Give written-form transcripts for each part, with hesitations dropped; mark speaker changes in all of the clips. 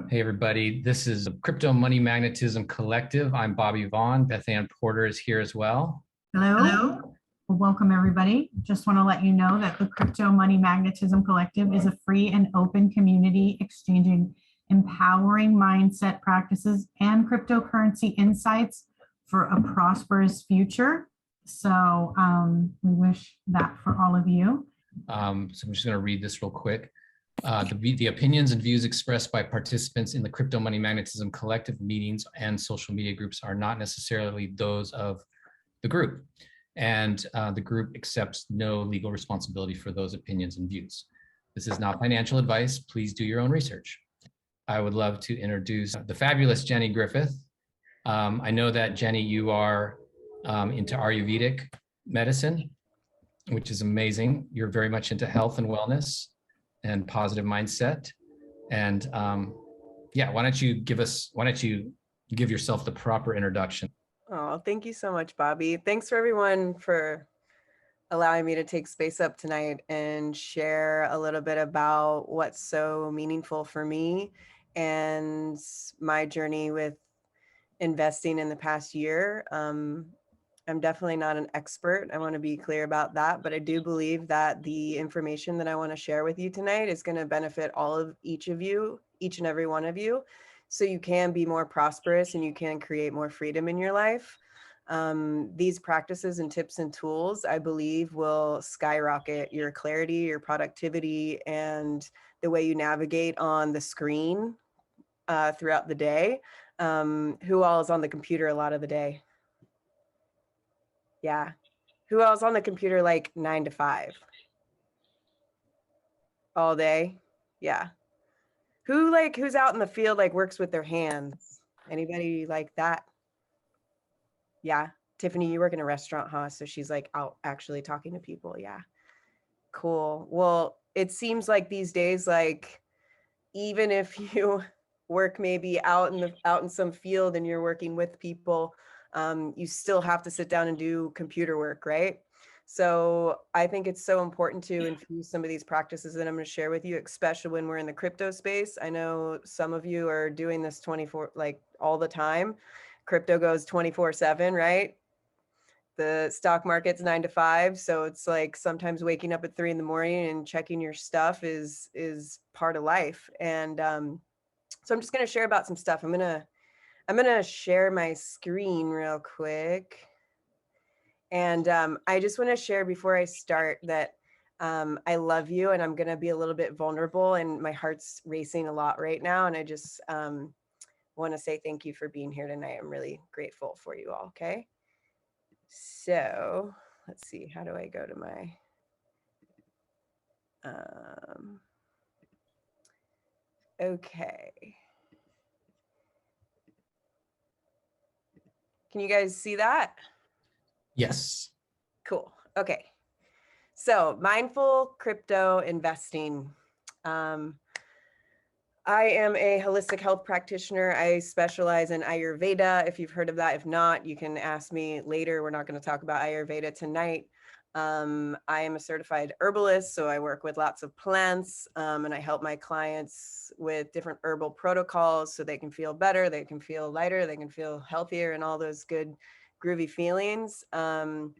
Speaker 1: Hey, everybody. This is the Crypto Money Magnetism Collective. I'm Bobby Vaughn. Beth Ann Porter is here as well.
Speaker 2: Hello.
Speaker 1: Hello.
Speaker 2: Well, welcome everybody. Just want to let you know that the Crypto Money Magnetism Collective is a free and open community exchanging empowering mindset practices and cryptocurrency insights for a prosperous future. So we wish that for all of you.
Speaker 1: So I'm just going to read this real quick. The opinions and views expressed by participants in the Crypto Money Magnetism Collective meetings and social media groups are not necessarily those of the group, and the group accepts no legal responsibility for those opinions and views. This is not financial advice. Please do your own research. I would love to introduce the fabulous Jenny Griffith. I know that, Jenny, you are into Ayurvedic medicine, which is amazing. You're very much into health and wellness and positive mindset. And yeah, why don't you give yourself the proper introduction?
Speaker 3: Oh, thank you so much, Bobby. Thanks for everyone for allowing me to take space up tonight and share a little bit about what's so meaningful for me and my journey with investing in the past year. I'm definitely not an expert. I want to be clear about that, but I do believe that the information that I want to share with you tonight is going to benefit each and every one of you, so you can be more prosperous and you can create more freedom in your life. These practices and tips and tools, I believe, will skyrocket your clarity, your productivity, and the way you navigate on the screen throughout the day. Who all is on the computer a lot of the day? Yeah. Who else on the computer like 9 to 5? All day? Yeah. Who's out in the field, like works with their hands? Anybody like that? Yeah. Tiffany, you work in a restaurant, huh? So she's like out actually talking to people. Yeah. Cool. Well, it seems like these days, like even if you work maybe out in some field and you're working with people, you still have to sit down and do computer work, right? So I think it's so important to infuse some of these practices that I'm going to share with you, especially when we're in the crypto space. I know some of you are doing this 24, like all the time. Crypto goes 24/7, right? The stock market's 9 to 5. So it's like sometimes waking up at 3 a.m. and checking your stuff is part of life. And so I'm just going to share about some stuff. I'm going to share my screen real quick. And I just want to share before I start that I love you, and I'm going to be a little bit vulnerable, and my heart's racing a lot right now. And I just want to say thank you for being here tonight. I'm really grateful for you all. Okay. So let's see, how do I go to my, okay. Can you guys see that?
Speaker 1: Yes.
Speaker 3: Cool. Okay. So mindful crypto investing. I am a holistic health practitioner. I specialize in Ayurveda. If you've heard of that, if not, you can ask me later. We're not going to talk about Ayurveda tonight. I am a certified herbalist, so I work with lots of plants, and I help my clients with different herbal protocols so they can feel better, they can feel lighter, they can feel healthier, and all those good, groovy feelings. I'm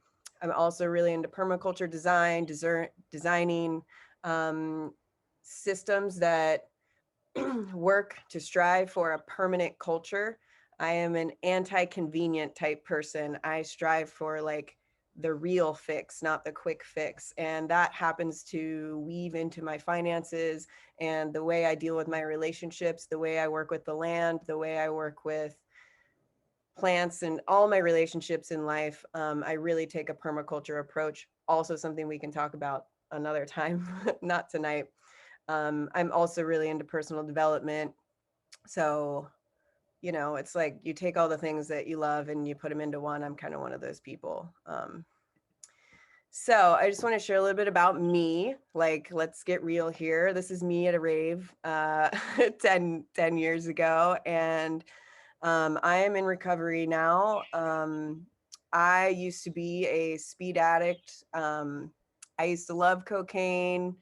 Speaker 3: also really into permaculture design, designing systems that work to strive for a permanent culture. I am an anti-convenient type person. I strive for like the real fix, not the quick fix. And that happens to weave into my finances and the way I deal with my relationships, the way I work with the land, the way I work with plants, and all my relationships in life. I really take a permaculture approach. Also something we can talk about another time, not tonight. I'm also really into personal development. So, you know, it's like you take all the things that you love and you put them into one. I'm kind of one of those people. So I just want to share a little bit about me. Like, let's get real here. This is me at a rave 10 years ago. And I am in recovery now. I used to be a speed addict. I used to love cocaine.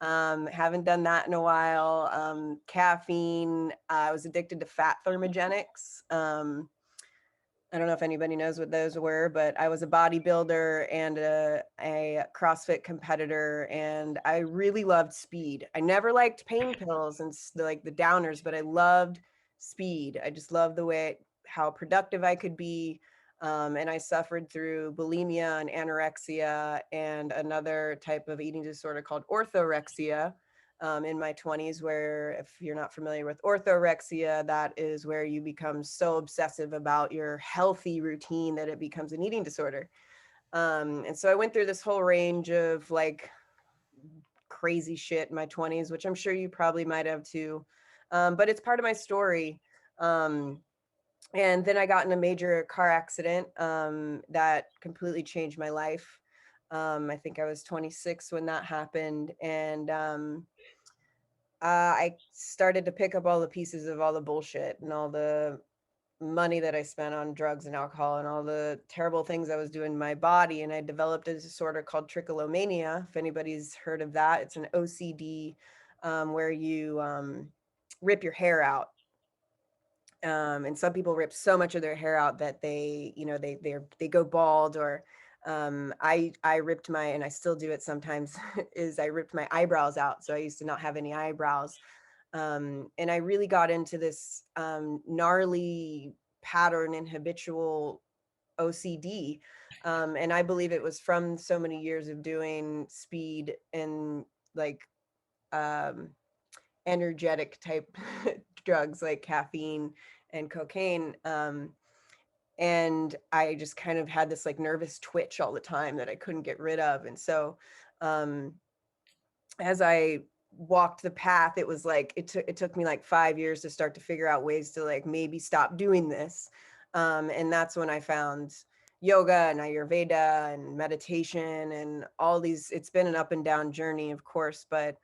Speaker 3: Haven't done that in a while. Caffeine, I was addicted to fat thermogenics. I don't know if anybody knows what those were, but I was a bodybuilder and a CrossFit competitor, and I really loved speed. I never liked pain pills and like the downers, but I loved speed. I just loved the way, how productive I could be. And I suffered through bulimia and anorexia and another type of eating disorder called orthorexia in my 20s, where if you're not familiar with orthorexia, that is where you become so obsessive about your healthy routine that it becomes an eating disorder. And so I went through this whole range of like crazy shit in my 20s, which I'm sure you probably might have too. But it's part of my story. And then I got in a major car accident that completely changed my life. I think I was 26 when that happened. And I started to pick up all the pieces of all the bullshit and all the money that I spent on drugs and alcohol and all the terrible things I was doing in my body. And I developed a disorder called trichotillomania. If anybody's heard of that, it's an OCD where you rip your hair out. And some people rip so much of their hair out that they, you know, they go bald. Or I ripped my, and I still do it sometimes, is I ripped my eyebrows out. So I used to not have any eyebrows. And I really got into this gnarly pattern and habitual OCD. And I believe it was from so many years of doing speed and like energetic type drugs like caffeine and cocaine. And I just kind of had this like nervous twitch all the time that I couldn't get rid of. And so as I walked the path, it was like it took me like 5 years to start to figure out ways to like maybe stop doing this. And that's when I found yoga and Ayurveda and meditation and all these. It's been an up and down journey, of course, but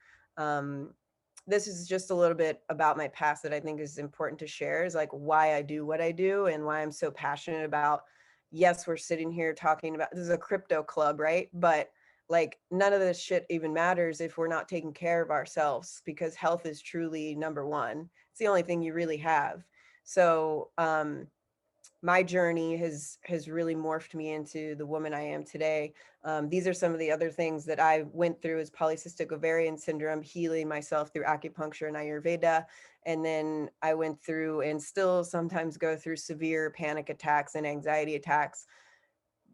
Speaker 3: this is just a little bit about my past that I think is important to share, is like why I do what I do and why I'm so passionate about. Yes, we're sitting here talking about, this is a crypto club, right? But like none of this shit even matters if we're not taking care of ourselves, because health is truly number one. It's the only thing you really have. So my journey has really morphed me into the woman I am today. These are some of the other things that I went through: as polycystic ovarian syndrome, healing myself through acupuncture and Ayurveda. And then I went through and still sometimes go through severe panic attacks and anxiety attacks.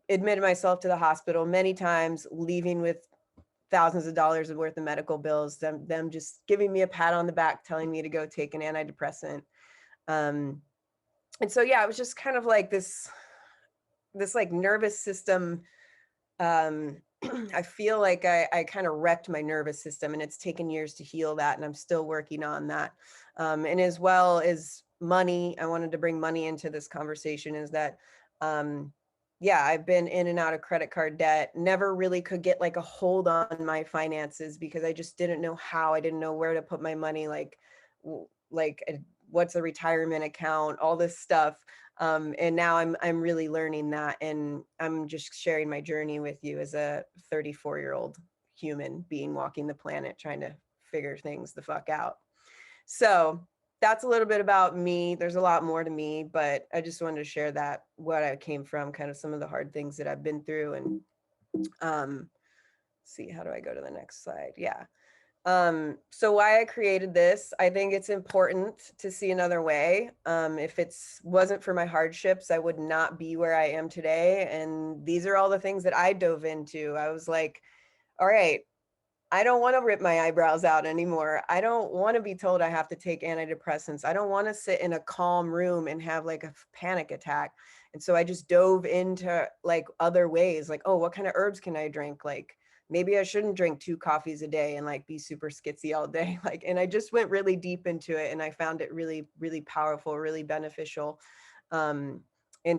Speaker 3: Admitted myself to the hospital many times, leaving with thousands of dollars worth of medical bills, them just giving me a pat on the back, telling me to go take an antidepressant. And so, yeah, it was just kind of like this like nervous system. I feel like I kind of wrecked my nervous system, and it's taken years to heal that. And I'm still working on that. And as well as money, I wanted to bring money into this conversation, is that, yeah, I've been in and out of credit card debt, never really could get like a hold on my finances because I just didn't know how. I didn't know where to put my money, like what's a retirement account, all this stuff. And now I'm really learning that, and I'm just sharing my journey with you as a 34-year-old human being walking the planet, trying to figure things the fuck out. So that's a little bit about me. There's a lot more to me, but I just wanted to share that, what I came from, kind of some of the hard things that I've been through. And see, how do I go to the next slide? Yeah. So why I created this, I think it's important to see another way. If it wasn't for my hardships, I would not be where I am today. And these are all the things that I dove into. I was like, all right, I don't want to rip my eyebrows out anymore. I don't want to be told I have to take antidepressants. I don't want to sit in a calm room and have like a panic attack. And so I just dove into like other ways, like, oh, what kind of herbs can I drink? Like, maybe I shouldn't drink 2 coffees a day and like be super skitsy all day. Like, and I just went really deep into it, and I found it really, really powerful, really beneficial. And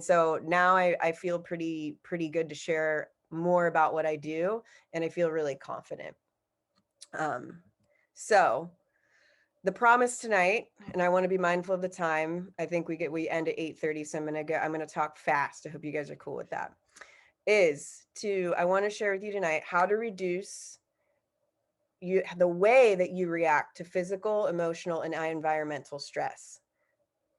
Speaker 3: so now I feel pretty good to share more about what I do, and I feel really confident. So the promise tonight, and I want to be mindful of the time. I think we end at 8:30, so I'm gonna talk fast. I hope you guys are cool with that. I want to share with you tonight how to reduce the way that you react to physical, emotional, and environmental stress.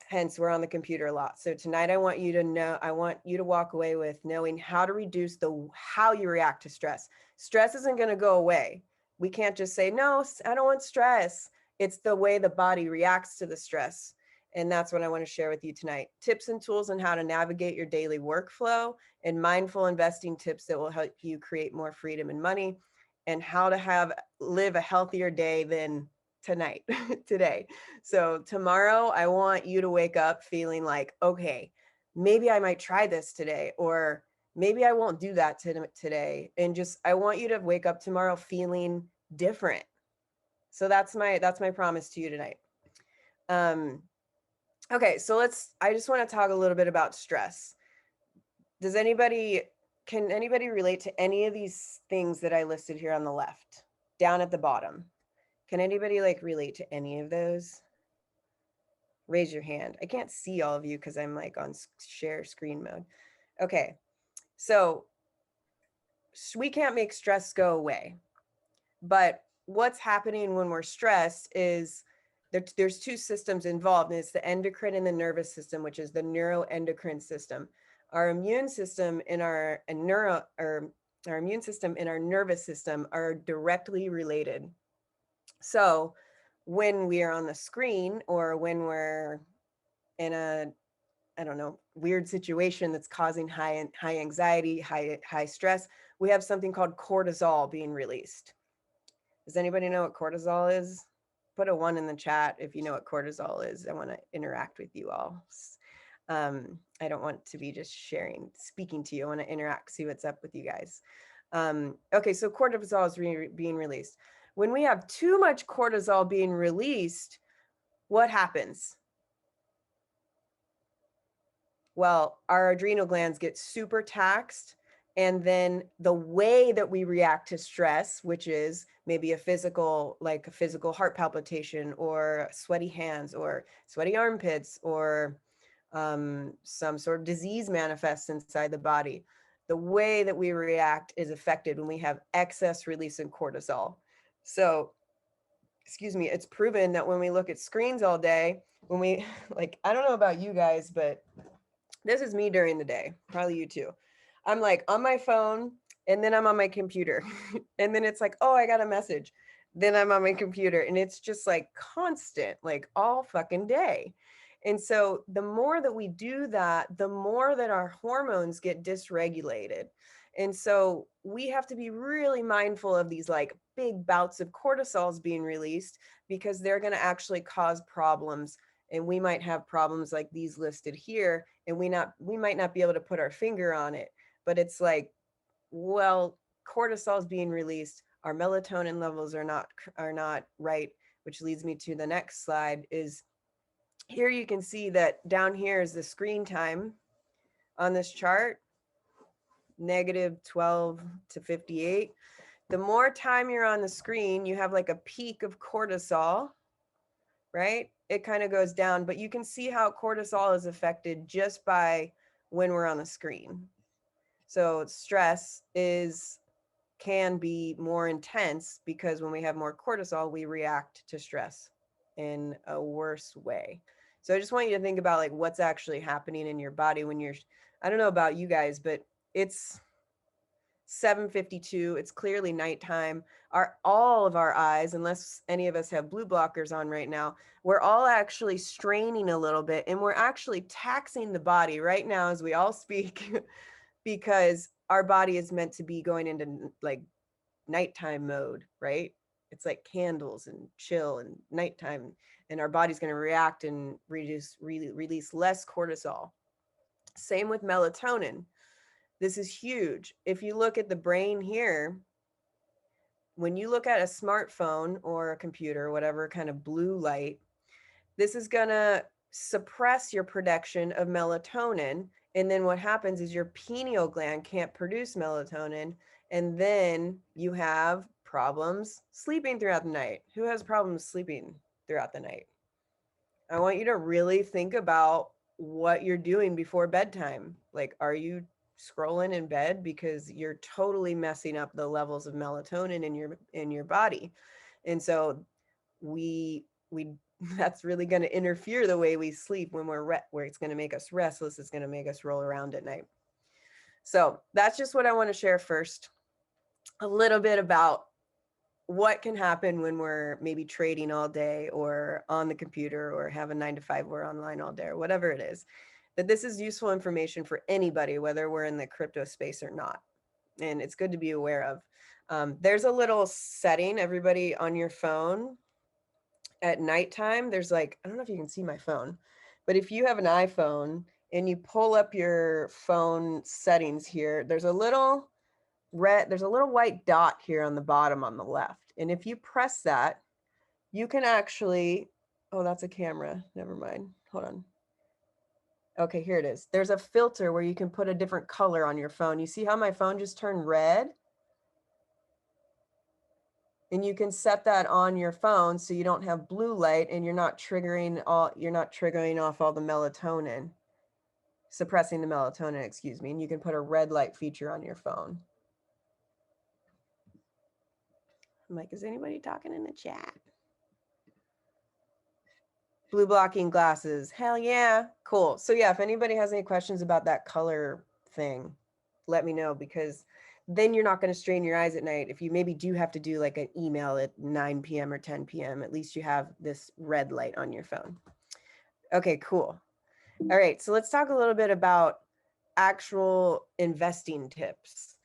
Speaker 3: Hence, we're on the computer a lot. So tonight I want you to walk away with knowing how to reduce how you react to stress. Stress isn't going to go away. We can't just say, no, I don't want stress. It's the way the body reacts to the stress. And that's what I want to share with you tonight. Tips and tools on how to navigate your daily workflow, and mindful investing tips that will help you create more freedom and money, and how to live a healthier day than today. So tomorrow, I want you to wake up feeling like, okay, maybe I might try this today, or maybe I won't do that today. And I want you to wake up tomorrow feeling different. So that's my promise to you tonight. Okay, so I just want to talk a little bit about stress. Can anybody relate to any of these things that I listed here on the left, down at the bottom? Can anybody relate to any of those? Raise your hand. I can't see all of you because I'm on share screen mode. Okay, so we can't make stress go away, but what's happening when we're stressed is there's two systems involved, and it's the endocrine and the nervous system, which is the neuroendocrine system. Our immune system and our immune system and our nervous system are directly related. So when we are on the screen, or when we're in a, I don't know, weird situation that's causing high anxiety, high stress, we have something called cortisol being released. Does anybody know what cortisol is? Put a 1 in the chat if you know what cortisol is. I want to interact with you all. I don't want to be just speaking to you. I want to interact, see what's up with you guys. Okay, so cortisol is being released. When we have too much cortisol being released, what happens? Well, our adrenal glands get super taxed, and then the way that we react to stress, which is maybe a physical heart palpitation, or sweaty hands, or sweaty armpits, or some sort of disease manifests inside the body. The way that we react is affected when we have excess release in cortisol. So, excuse me, it's proven that when we look at screens all day, when we I don't know about you guys, but this is me during the day, probably you too. I'm on my phone, and then I'm on my computer. And then it's oh, I got a message. Then I'm on my computer, and it's just constant, all fucking day. And so the more that we do that, the more that our hormones get dysregulated. And so we have to be really mindful of these big bouts of cortisols being released, because they're going to actually cause problems. And we might have problems like these listed here, and we might not be able to put our finger on it, but it's well, cortisol is being released. Our melatonin levels are not right, which leads me to the next slide. Is here you can see that down here is the screen time on this chart, -12 to 58. The more time you're on the screen, you have a peak of cortisol, right? It kind of goes down, but you can see how cortisol is affected just by when we're on the screen. So stress can be more intense, because when we have more cortisol, we react to stress in a worse way. So I just want you to think about what's actually happening in your body when I don't know about you guys, but it's 7:52. It's clearly nighttime. All of our eyes, unless any of us have blue blockers on right now, we're all actually straining a little bit, and we're actually taxing the body right now as we all speak, because our body is meant to be going into nighttime mode, right? It's like candles and chill and nighttime, and our body's going to react and release less cortisol. Same with melatonin. This is huge. If you look at the brain here, when you look at a smartphone or a computer, whatever kind of blue light, this is going to suppress your production of melatonin. And then what happens is your pineal gland can't produce melatonin. And then you have problems sleeping throughout the night. Who has problems sleeping throughout the night? I want you to really think about what you're doing before bedtime. Are you scrolling in bed, because you're totally messing up the levels of melatonin in your body. And so we that's really going to interfere the way we sleep when where it's going to make us restless. It's going to make us roll around at night. So that's just what I want to share first. A little bit about what can happen when we're maybe trading all day or on the computer or have a 9 to 5, we're online all day or whatever it is, that this is useful information for anybody, whether we're in the crypto space or not. And it's good to be aware of. There's a little setting, everybody, on your phone at nighttime. There's like, I don't know if you can see my phone, but if you have an iPhone and you pull up your phone settings here, there's a little white dot here on the bottom on the left. And if you press that, you can actually, oh, that's a camera. Never mind. Hold on. Okay, here it is. There's a filter where you can put a different color on your phone. You see how my phone just turned red? And you can set that on your phone so you don't have blue light and you're not triggering off all the melatonin, suppressing the melatonin, excuse me. And you can put a red light feature on your phone. I'm like, is anybody talking in the chat? Blue blocking glasses. Hell yeah. Cool. So yeah, if anybody has any questions about that color thing, let me know, because then you're not going to strain your eyes at night. If you maybe do have to do like an email at 9 p.m. or 10 p.m., at least you have this red light on your phone. Okay, cool. All right. So let's talk a little bit about actual investing tips.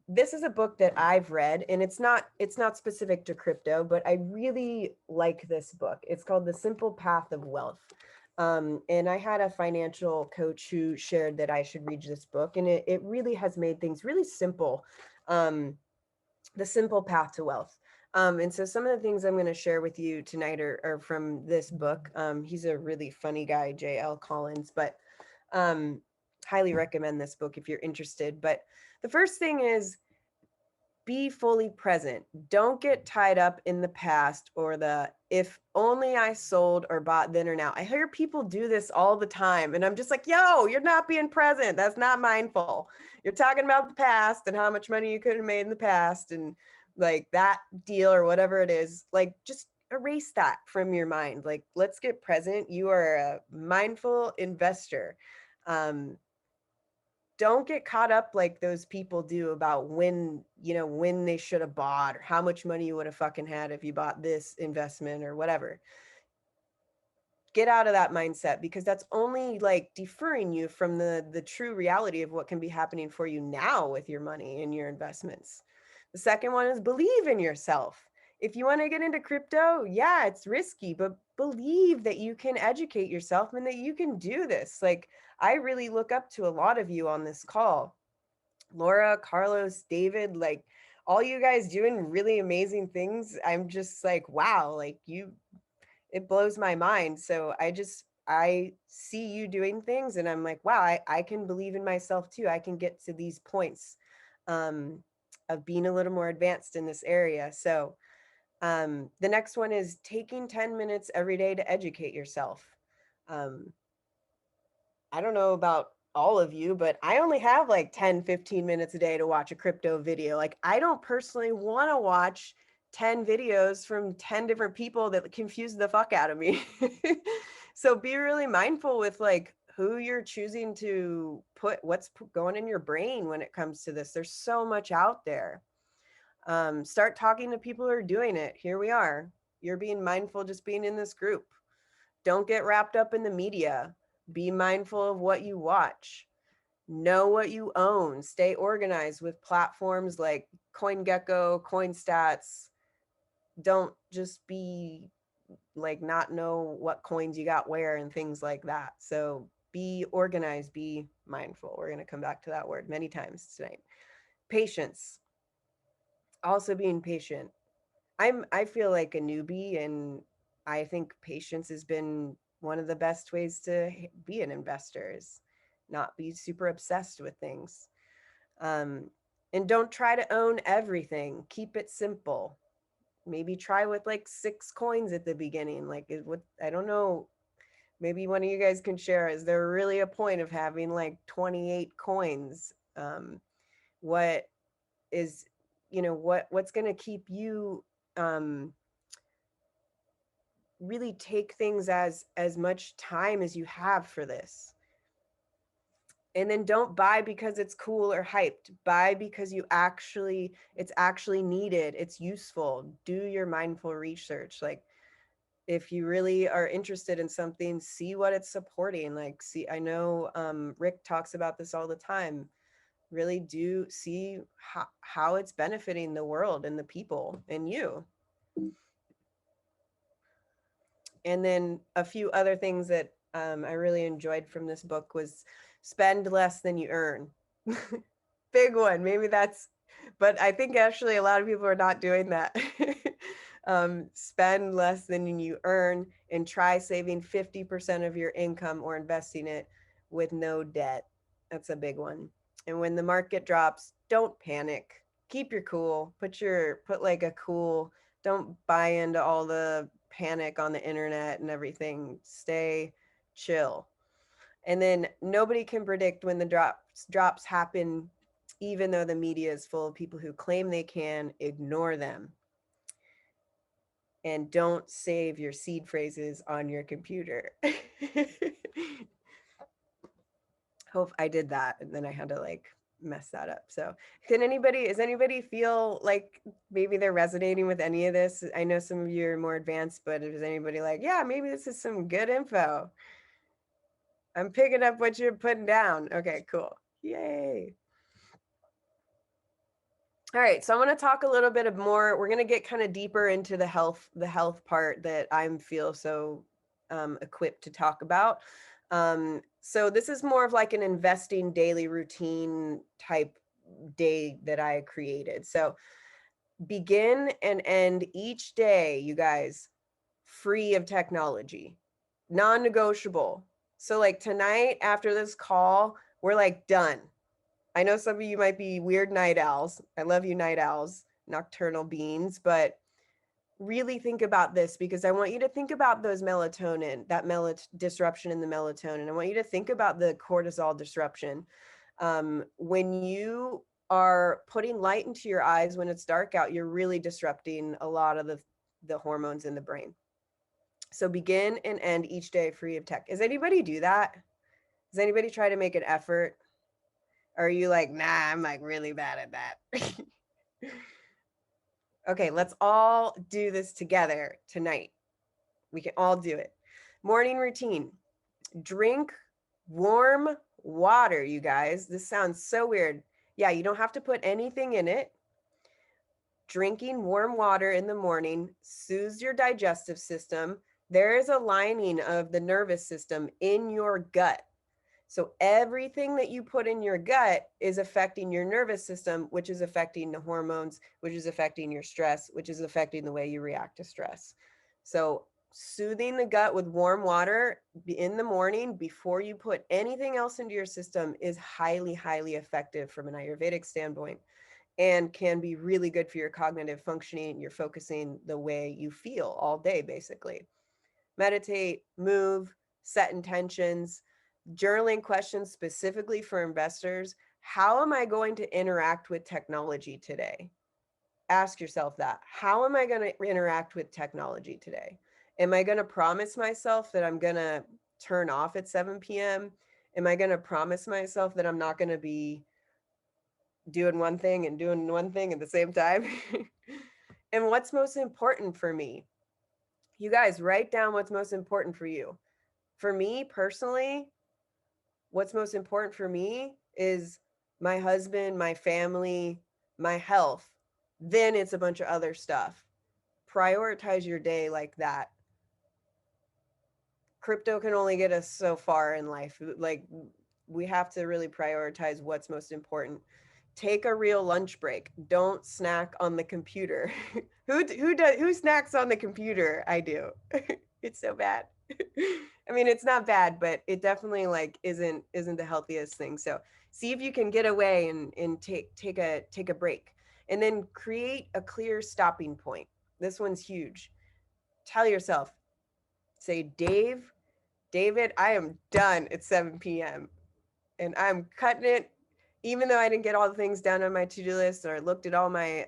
Speaker 3: This is a book that I've read, and it's not specific to crypto, but I really like this book. It's called The Simple Path of Wealth. And I had a financial coach who shared that I should read this book, and it really has made things really simple. The Simple Path to Wealth. And so some of the things I'm going to share with you tonight are from this book. He's a really funny guy, J.L. Collins, but highly recommend this book if you're interested. But the first thing is, be fully present. Don't get tied up in the past or the if only I sold or bought then or now. I hear people do this all the time, and I'm just like, yo, you're not being present. That's not mindful. You're talking about the past and how much money you could have made in the past and like that deal or whatever it is. Like, just erase that from your mind. Like, let's get present. You are a mindful investor. Don't get caught up like those people do about when they should have bought or how much money you would have fucking had if you bought this investment or whatever. Get out of that mindset, because that's only like deferring you from the true reality of what can be happening for you now with your money and your investments. The second one is believe in yourself. If you want to get into crypto, yeah, it's risky, but believe that you can educate yourself and that you can do this. Like, I really look up to a lot of you on this call. Laura, Carlos, David, like all you guys doing really amazing things. I'm just like, wow, like it blows my mind. So I see you doing things and I'm like, wow, I can believe in myself too. I can get to these points of being a little more advanced in this area. So the next one is taking 10 minutes every day to educate yourself. I don't know about all of you, but I only have like 10, 15 minutes a day to watch a crypto video. Like, I don't personally want to watch 10 videos from 10 different people that confuse the fuck out of me. So be really mindful with like who you're choosing to put, what's going in your brain when it comes to this. There's so much out there. Start talking to people who are doing it. Here we are. You're being mindful just being in this group. Don't get wrapped up in the media. Be mindful of what you watch. Know what you own. Stay organized with platforms like CoinGecko, CoinStats. Don't just be like not know what coins you got where and things like that. So be organized, be mindful. We're going to come back to that word many times tonight. Patience. Also being patient. I feel like a newbie, and I think patience has been one of the best ways to be an investor, is not be super obsessed with things. And don't try to own everything. Keep it simple. Maybe try with like 6 coins at the beginning. Like, I don't know. Maybe one of you guys can share, is there really a point of having like 28 coins? What is, what's going to keep you really take things as much time as you have for this? And then don't buy because it's cool or hyped. Buy because it's actually needed. It's useful. Do your mindful research. Like, if you really are interested in something, see what it's supporting. Like, I know Rick talks about this all the time. Really do see how it's benefiting the world and the people and you. And then a few other things that I really enjoyed from this book was spend less than you earn. Big one. Maybe but I think actually a lot of people are not doing that. Spend less than you earn and try saving 50% of your income or investing it with no debt. That's a big one. And when the market drops, don't panic. Keep your cool. Don't buy into all the panic on the internet and everything. Stay chill. And then nobody can predict when the drops happen, even though the media is full of people who claim they can. Ignore them. And don't save your seed phrases on your computer. Hope I did that, and then I had to like mess that up. So does anybody feel like maybe they're resonating with any of this? I know some of you are more advanced, but is anybody like, yeah, maybe this is some good info? I'm picking up what you're putting down. Okay, cool. Yay. All right, so I'm going to talk a little bit more. We're going to get kind of deeper into the health part that I feel so equipped to talk about. So this is more of like an investing daily routine type day that I created. So begin and end each day, you guys, free of technology, non-negotiable. So like tonight after this call, we're like done. I know some of you might be weird night owls. I love you night owls, nocturnal beings, but really think about this, because I want you to think about those melatonin, that disruption in the melatonin. I want you to think about the cortisol disruption. When you are putting light into your eyes when it's dark out, you're really disrupting a lot of the hormones in the brain. So begin and end each day free of tech. Does anybody do that? Does anybody try to make an effort? Or are you like, nah, I'm like really bad at that? Okay, let's all do this together tonight. We can all do it. Morning routine. Drink warm water, you guys. This sounds so weird. Yeah, you don't have to put anything in it. Drinking warm water in the morning soothes your digestive system. There is a lining of the nervous system in your gut. So everything that you put in your gut is affecting your nervous system, which is affecting the hormones, which is affecting your stress, which is affecting the way you react to stress. So soothing the gut with warm water in the morning before you put anything else into your system is highly, highly effective from an Ayurvedic standpoint, and can be really good for your cognitive functioning, your focusing, the way you feel all day, basically. Meditate, move, set intentions. Journaling questions specifically for investors. How am I going to interact with technology today? Ask yourself that. How am I going to interact with technology today? Am I going to promise myself that I'm going to turn off at 7 p.m.? Am I going to promise myself that I'm not going to be doing one thing and doing one thing at the same time? And what's most important for me? You guys, write down what's most important for you. For me personally, what's most important for me is my husband, my family, my health. Then it's a bunch of other stuff. Prioritize your day like that. Crypto can only get us so far in life. Like, we have to really prioritize what's most important. Take a real lunch break. Don't snack on the computer. Who snacks on the computer? I do. It's so bad. I mean, it's not bad, but it definitely like isn't the healthiest thing. So see if you can get away and take a break, and then create a clear stopping point. This one's huge. Tell yourself, say, Dave, David, I am done at 7 p.m. and I'm cutting it, even though I didn't get all the things done on my to-do list or looked at all my,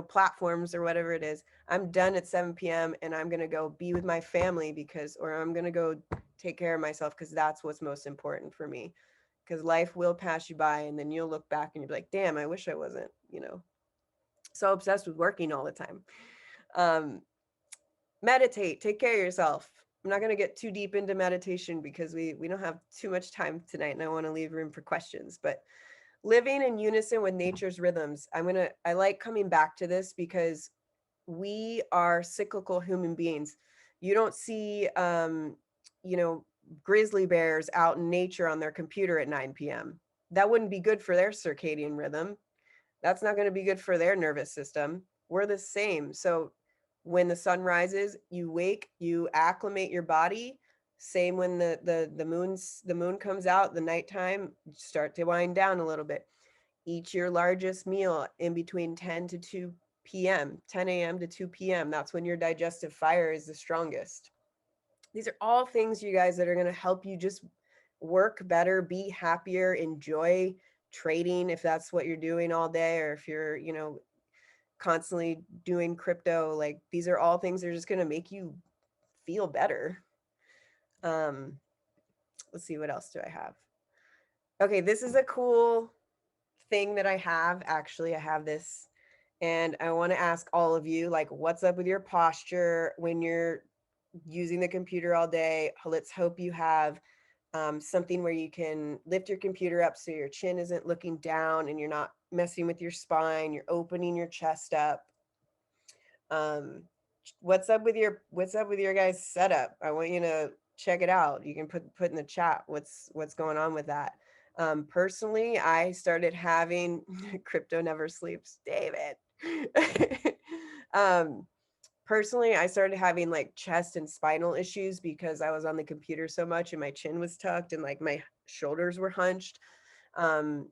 Speaker 3: platforms or whatever it is. I'm done at 7 p.m. and I'm going to go be with my family or I'm going to go take care of myself because that's what's most important for me. Because life will pass you by and then you'll look back and you'll be like, damn, I wish I wasn't, so obsessed with working all the time. Meditate, take care of yourself. I'm not going to get too deep into meditation because we don't have too much time tonight and I want to leave room for questions, but living in unison with nature's rhythms. I like coming back to this because we are cyclical human beings. You don't see, grizzly bears out in nature on their computer at 9 p.m. That wouldn't be good for their circadian rhythm. That's not going to be good for their nervous system. We're the same. So when the sun rises, you wake, you acclimate your body. Same when the moon comes out, the nighttime, start to wind down a little bit. Eat your largest meal in between 10 to 2 p.m., 10 a.m. to 2 p.m. That's when your digestive fire is the strongest. These are all things, you guys, that are going to help you just work better, be happier, enjoy trading if that's what you're doing all day, or if you're, constantly doing crypto. Like, these are all things that are just going to make you feel better. Let's see, what else do I have? Okay, this is a cool thing that I have. Actually, I have this, and I want to ask all of you, like, what's up with your posture when you're using the computer all day? Let's hope you have something where you can lift your computer up so your chin isn't looking down and you're not messing with your spine. You're opening your chest up. What's up with your guys' setup? I want you to check it out. You can put in the chat what's going on with that. Personally, I started having crypto never sleeps, David. Personally, I started having like chest and spinal issues because I was on the computer so much and my chin was tucked and like my shoulders were hunched.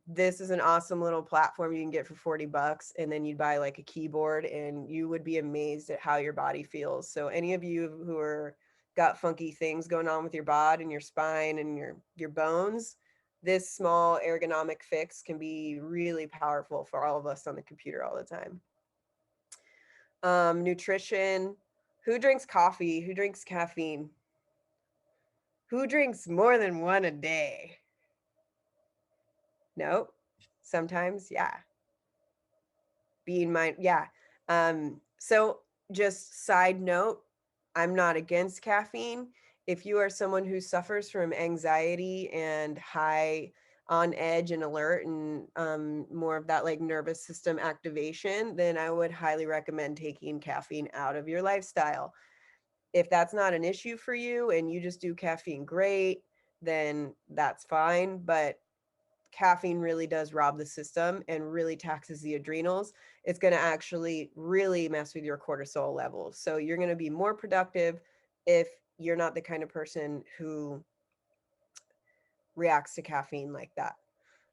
Speaker 3: This is an awesome little platform you can get for $40, and then you'd buy like a keyboard and you would be amazed at how your body feels. So any of you who are got funky things going on with your bod and your spine and your bones, this small ergonomic fix can be really powerful for all of us on the computer all the time. Nutrition. Who drinks coffee? Who drinks caffeine? Who drinks more than one a day? No. Sometimes, yeah. Yeah. So just side note, I'm not against caffeine. If you are someone who suffers from anxiety and high on edge and alert and more of that like nervous system activation, then I would highly recommend taking caffeine out of your lifestyle. If that's not an issue for you and you just do caffeine great, then that's fine. But caffeine really does rob the system and really taxes the adrenals. It's going to actually really mess with your cortisol levels. So you're going to be more productive if you're not the kind of person who reacts to caffeine like that.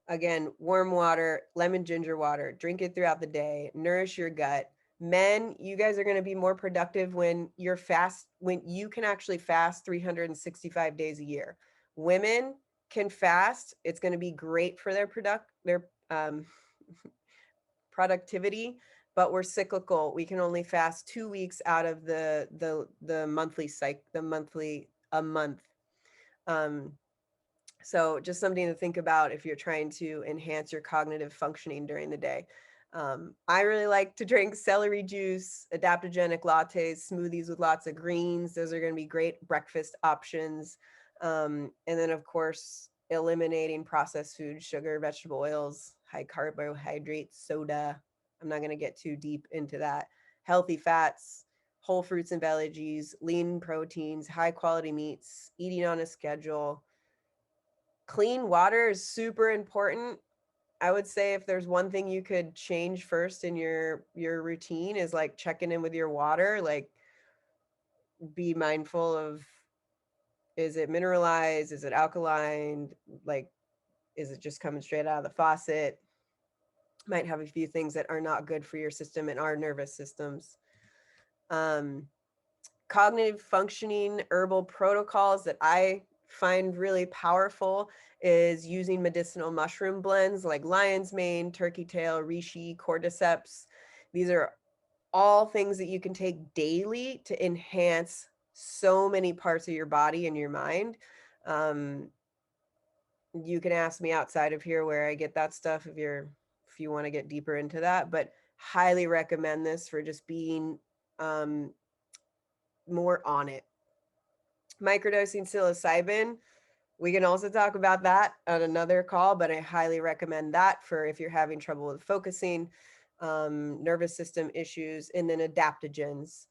Speaker 3: Again, warm water, lemon ginger water, drink it throughout the day, nourish your gut. Men, you guys are going to be more productive when you're fast, when you can actually fast 365 days a year. Women can fast. It's going to be great for their productivity, but we're cyclical. We can only fast 2 weeks out of the monthly cycle, a month. So just something to think about if you're trying to enhance your cognitive functioning during the day. I really like to drink celery juice, adaptogenic lattes, smoothies with lots of greens. Those are going to be great breakfast options. And then, of course, eliminating processed food, sugar, vegetable oils, high carbohydrates, soda. I'm not going to get too deep into that. Healthy fats, whole fruits and veggies, lean proteins, high quality meats, eating on a schedule. Clean water is super important. I would say if there's one thing you could change first in your routine is like checking in with your water, like be mindful of, is it mineralized? Is it alkaline? Like, is it just coming straight out of the faucet? Might have a few things that are not good for your system and our nervous systems. cognitive functioning herbal protocols that I find really powerful is using medicinal mushroom blends like lion's mane, turkey tail, reishi, cordyceps. These are all things that you can take daily to enhance so many parts of your body and your mind. You can ask me outside of here where I get that stuff if you want to get deeper into that, but highly recommend this for just being more on it. Microdosing psilocybin, we can also talk about that on another call, but I highly recommend that for if you're having trouble with focusing, nervous system issues. And then adaptogens.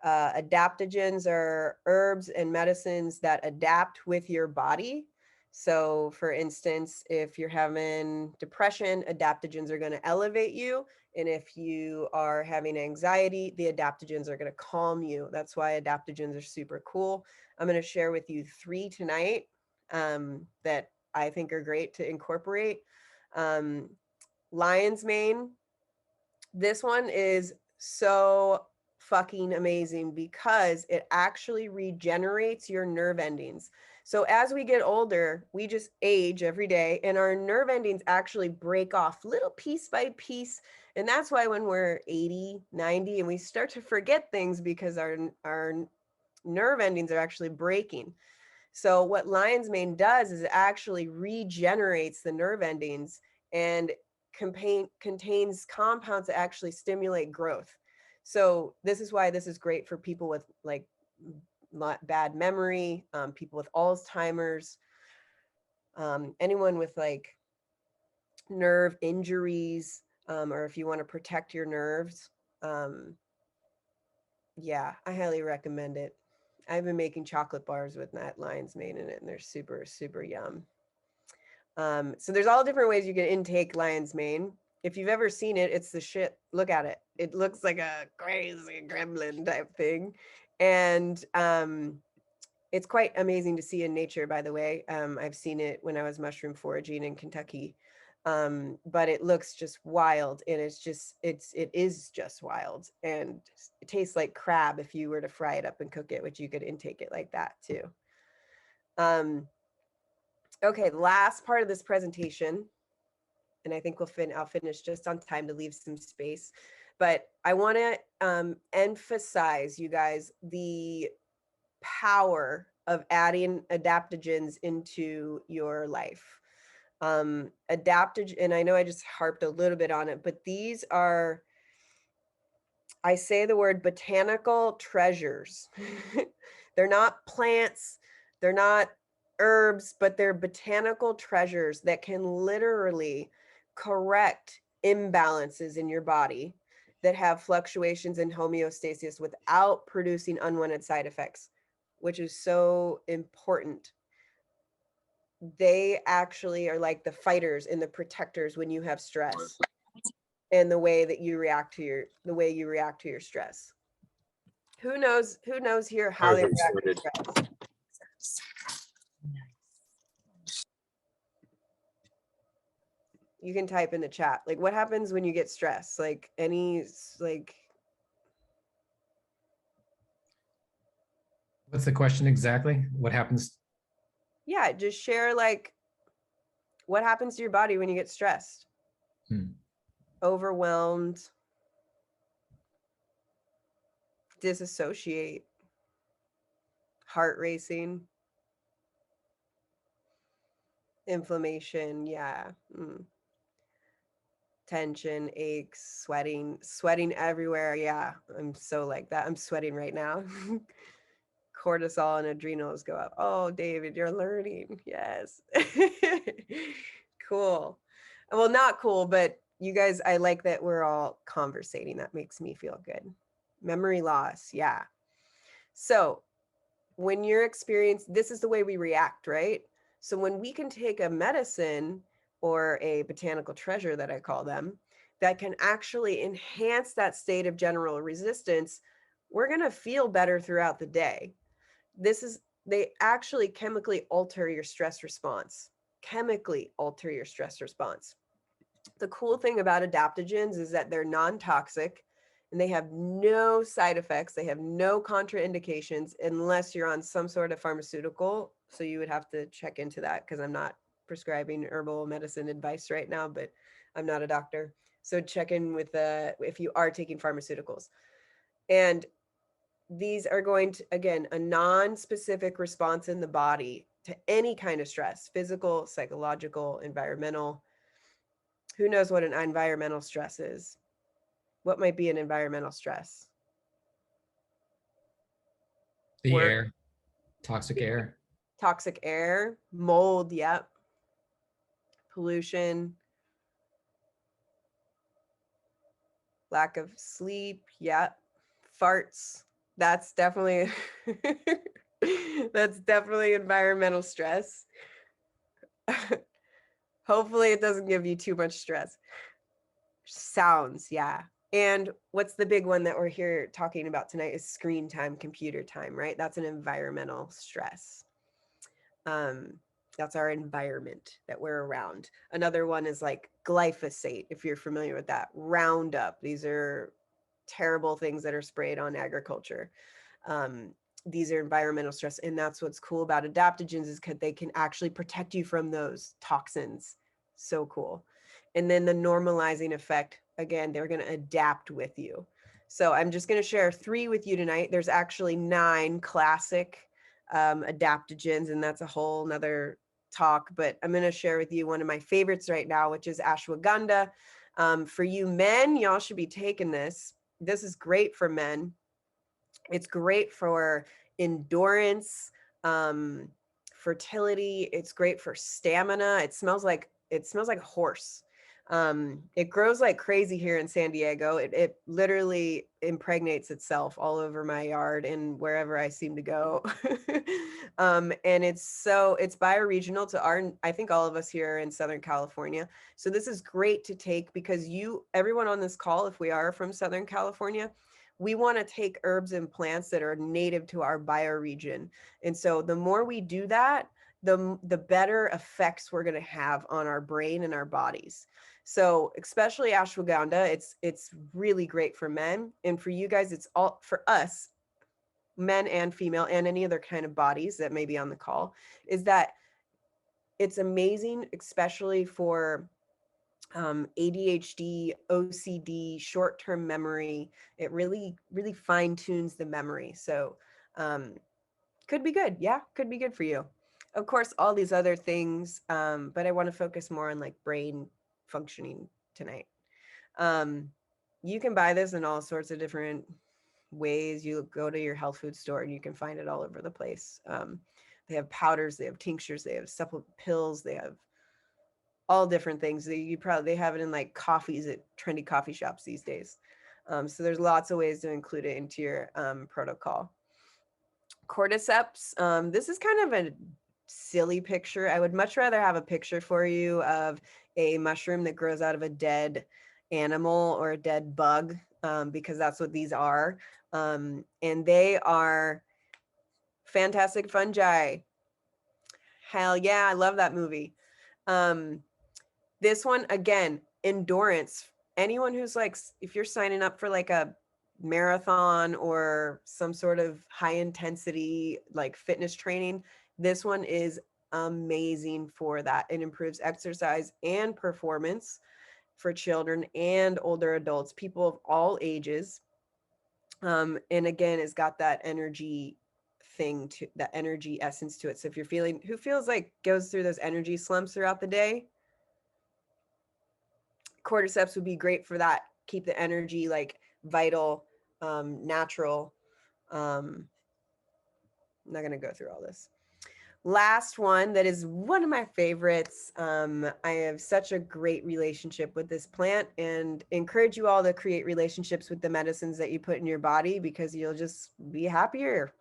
Speaker 3: Adaptogens are herbs and medicines that adapt with your body. So for instance, if you're having depression, adaptogens are going to elevate you. And if you are having anxiety, the adaptogens are going to calm you. That's why adaptogens are super cool. I'm going to share with you 3 tonight that I think are great to incorporate. Lion's mane. This one is so fucking amazing because it actually regenerates your nerve endings. So as we get older, we just age every day and our nerve endings actually break off little piece by piece. And that's why when we're 80, 90 and we start to forget things because our nerve endings are actually breaking. So what lion's mane does is it actually regenerates the nerve endings and contains compounds that actually stimulate growth. So this is why this is great for people with like bad memory, people with Alzheimer's, anyone with like nerve injuries, or if you want to protect your nerves. Yeah, I highly recommend it. I've been making chocolate bars with that lion's mane in it, and they're super, super yum. So there's all different ways you can intake lion's mane. If you've ever seen it, it's the shit. Look at it. It looks like a crazy gremlin type thing. And it's quite amazing to see in nature, by the way. I've seen it when I was mushroom foraging in Kentucky. But it looks just wild, and it is just wild, and it tastes like crab if you were to fry it up and cook it, which you could intake it like that too. Okay, last part of this presentation, and I think I'll finish just on time to leave some space, but I want to emphasize, you guys, the power of adding adaptogens into your life. Adaptogen, and I know I just harped a little bit on it, but these are, I say the word botanical treasures. They're not plants, they're not herbs, but they're botanical treasures that can literally correct imbalances in your body that have fluctuations in homeostasis without producing unwanted side effects, which is so important. They actually are like the fighters and the protectors when you have stress and the way that you react to your stress. Who knows here how they react to stress? You can type in the chat. Like, what happens when you get stressed? Like
Speaker 1: What's the question exactly? What happens?
Speaker 3: Yeah, just share like what happens to your body when you get stressed? Overwhelmed, disassociate, heart racing, inflammation, yeah. Tension, aches, sweating everywhere. Yeah, I'm so like that. I'm sweating right now. Cortisol and adrenals go up. Oh, David, you're learning. Yes. Cool. Well, not cool, but you guys, I like that we're all conversating. That makes me feel good. Memory loss. Yeah. So when you're experiencing, this is the way we react, right? So when we can take a medicine or a botanical treasure that I call them, that can actually enhance that state of general resistance, we're going to feel better throughout the day. They actually chemically alter your stress response. The cool thing about adaptogens is that they're non-toxic and they have no side effects. They have no contraindications unless you're on some sort of pharmaceutical. So you would have to check into that, because I'm not prescribing herbal medicine advice right now, but I'm not a doctor. So check in with if you are taking pharmaceuticals. And these are going to, again, a non-specific response in the body to any kind of stress, physical, psychological, environmental. Who knows what an environmental stress is? What might be an environmental stress?
Speaker 1: The
Speaker 3: Work,
Speaker 1: air, toxic air.
Speaker 3: toxic air, mold, yep. Pollution, lack of sleep, yep. Farts, that's definitely that's definitely environmental stress. Hopefully it doesn't give you too much stress. Sounds, yeah. And what's the big one that we're here talking about tonight is screen time, computer time, right? That's an environmental stress. That's our environment that we're around. Another one is like glyphosate, if you're familiar with that. Roundup. These are terrible things that are sprayed on agriculture. These are environmental stress. And that's what's cool about adaptogens, is because they can actually protect you from those toxins. So cool. And then the normalizing effect, again, they're going to adapt with you. So I'm just going to share 3 with you tonight. There's actually 9 classic adaptogens, and that's a whole nother talk, but I'm going to share with you one of my favorites right now, which is ashwagandha. For you men, y'all should be taking this. This is great for men. It's great for endurance, fertility. It's great for stamina. It smells like a horse. It grows like crazy here in San Diego. It literally impregnates itself all over my yard and wherever I seem to go. And it's bioregional to I think all of us here in Southern California. So this is great to take, because everyone on this call, if we are from Southern California, we want to take herbs and plants that are native to our bioregion. And so the more we do that, the better effects we're going to have on our brain and our bodies. So especially ashwagandha, it's really great for men. And for you guys, it's all for us, men and female, and any other kind of bodies that may be on the call, is that it's amazing, especially for ADHD, OCD, short-term memory. It really, really fine tunes the memory. So could be good. Yeah, could be good for you. Of course, all these other things, but I want to focus more on like brain functioning tonight. You can buy this in all sorts of different ways. You go to your health food store and you can find it all over the place. They have powders, they have tinctures, they have supplement pills, they have all different things. They have it in like coffees at trendy coffee shops these days. So there's lots of ways to include it into your protocol. Cordyceps. This is kind of a silly picture. I would much rather have a picture for you of a mushroom that grows out of a dead animal or a dead bug, because that's what these are. And they are fantastic fungi. Hell yeah, I love that movie. This one, again, endurance. Anyone who's like, if you're signing up for like a marathon or some sort of high intensity like fitness training, this one is amazing for that. It improves exercise and performance for children and older adults, people of all ages. And again, it's got that energy thing, to that energy essence to it. So if you're who feels like goes through those energy slumps throughout the day, cordyceps would be great for that. Keep the energy like vital, natural. I'm not going to go through all this. Last one that is one of my favorites. I have such a great relationship with this plant, and encourage you all to create relationships with the medicines that you put in your body, because you'll just be happier.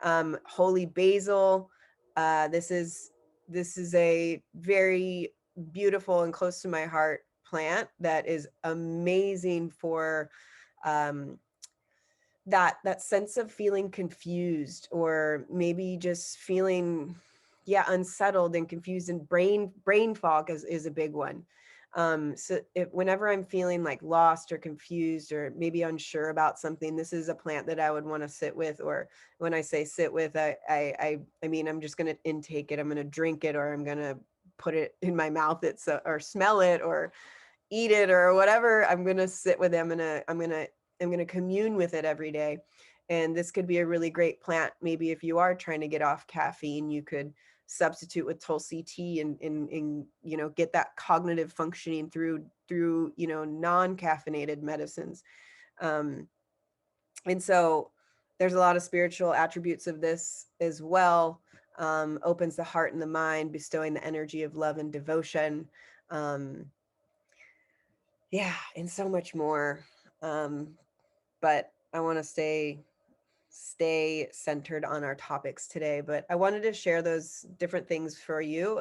Speaker 3: Holy basil. This is a very beautiful and close to my heart plant that is amazing for that sense of feeling confused, or maybe just feeling unsettled and confused, and brain fog is a big one. Whenever I'm feeling like lost or confused or maybe unsure about something, this is a plant that I would want to sit with. Or when I say sit with, I mean, I'm just going to intake it. I'm going to drink it, or I'm going to put it in my mouth, or smell it, or eat it, or whatever. I'm going to sit with it. I'm going to commune with it every day. And this could be a really great plant. Maybe if you are trying to get off caffeine, you could substitute with Tulsi tea and you know, get that cognitive functioning through you know, non-caffeinated medicines. And so there's a lot of spiritual attributes of this as well. Opens the heart and the mind, bestowing the energy of love and devotion. Yeah, and so much more. But I want to stay centered on our topics today, but I wanted to share those different things for you,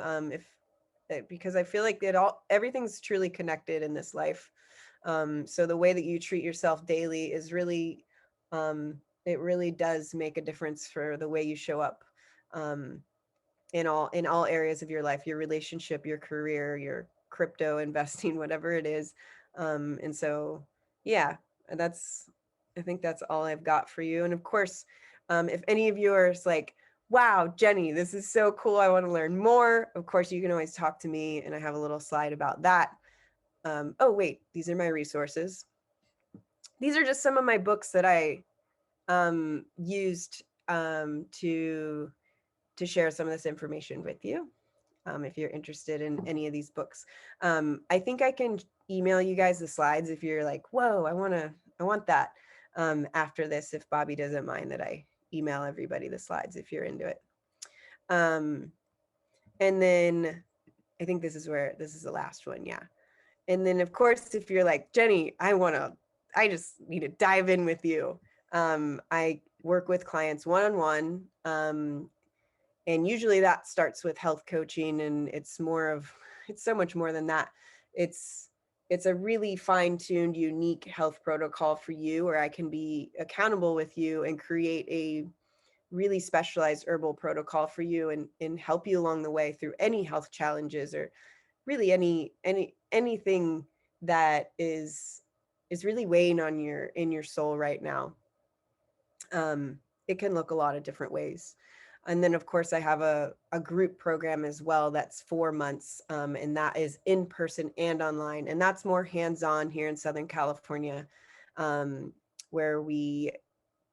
Speaker 3: because I feel like everything's truly connected in this life. So the way that you treat yourself daily is really, it really does make a difference for the way you show up, in all areas of your life, your relationship, your career, your crypto investing, whatever it is. And so, yeah, I think that's all I've got for you. And of course, if any of you are like, wow, Jenny, this is so cool, I want to learn more, of course, you can always talk to me, and I have a little slide about that. Oh, wait, these are my resources. These are just some of my books that I used to share some of this information with you. If you're interested in any of these books, I think I can email you guys the slides if you're like, whoa, I want that, after this, if Bobby doesn't mind that I email everybody the slides if you're into it. And then I think this is the last one. Yeah. And then of course, if you're like, Jenny, I just need to dive in with you. I work with clients one-on-one. And usually that starts with health coaching, and it's so much more than that. It's a really fine-tuned, unique health protocol for you, where I can be accountable with you and create a really specialized herbal protocol for you, and help you along the way through any health challenges, or really anything that is really weighing on in your soul right now. It can look a lot of different ways. And then of course I have a group program as well, that's 4 months, and that is in person and online, and that's more hands-on here in Southern California, where we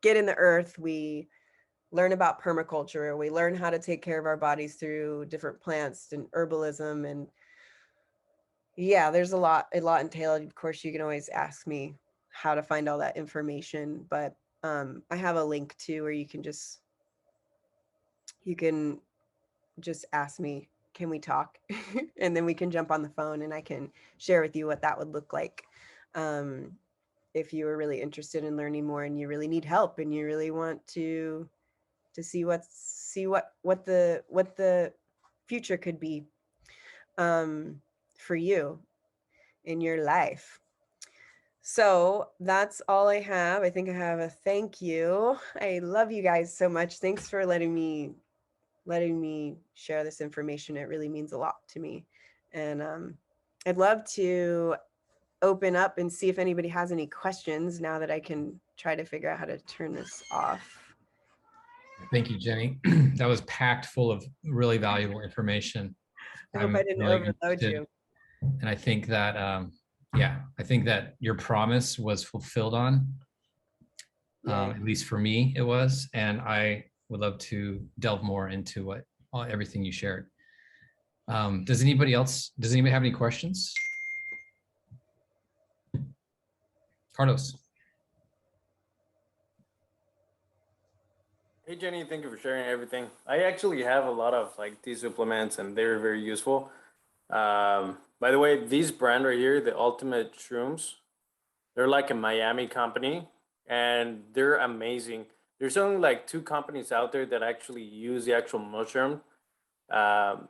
Speaker 3: get in the earth, we learn about permaculture, we learn how to take care of our bodies through different plants and herbalism. And yeah, there's a lot entailed. Of course, you can always ask me how to find all that information, but I have a link too, where you can just ask me, can we talk? And then we can jump on the phone and I can share with you what that would look like. If you are really interested in learning more and you really need help and you really want to see what the future could be, for you in your life. So that's all I have. I think I have a thank you. I love you guys so much. Thanks for letting me share this information. It really means a lot to me. And I'd love to open up and see if anybody has any questions now that I can try to figure out how to turn this off.
Speaker 1: Thank you, Jenny. That was packed full of really valuable information.
Speaker 3: I hope I didn't overload you.
Speaker 1: And I think that, I think that your promise was fulfilled on, at least for me, it was. And I would love to delve more into everything you shared. Does anybody have any questions? Carlos.
Speaker 4: Hey Jenny, thank you for sharing everything. I actually have a lot of these supplements, and they're very useful. By the way, these brand right here, the Ultimate Shrooms, they're like a Miami company, and they're amazing. There's only 2 companies out there that actually use the actual mushroom, to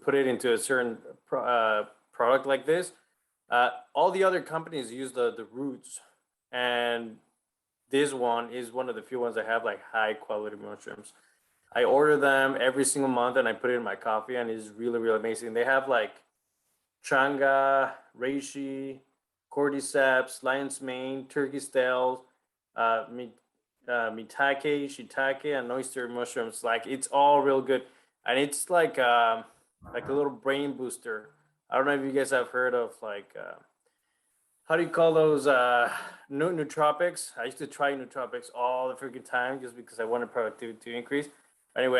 Speaker 4: put it into a certain product like this. All the other companies use the roots, and this one is one of the few ones that have high quality mushrooms. I order them every single month and I put it in my coffee, and it's really, really amazing. They have changa, reishi, cordyceps, lion's mane, turkey's tail, mitake, shiitake, and oyster mushrooms. Like it's all real good, and it's like a little brain booster. I don't know if you guys have heard of like how do you call those nootropics? I used to try nootropics all the freaking time just because I wanted productivity to increase. Anyway,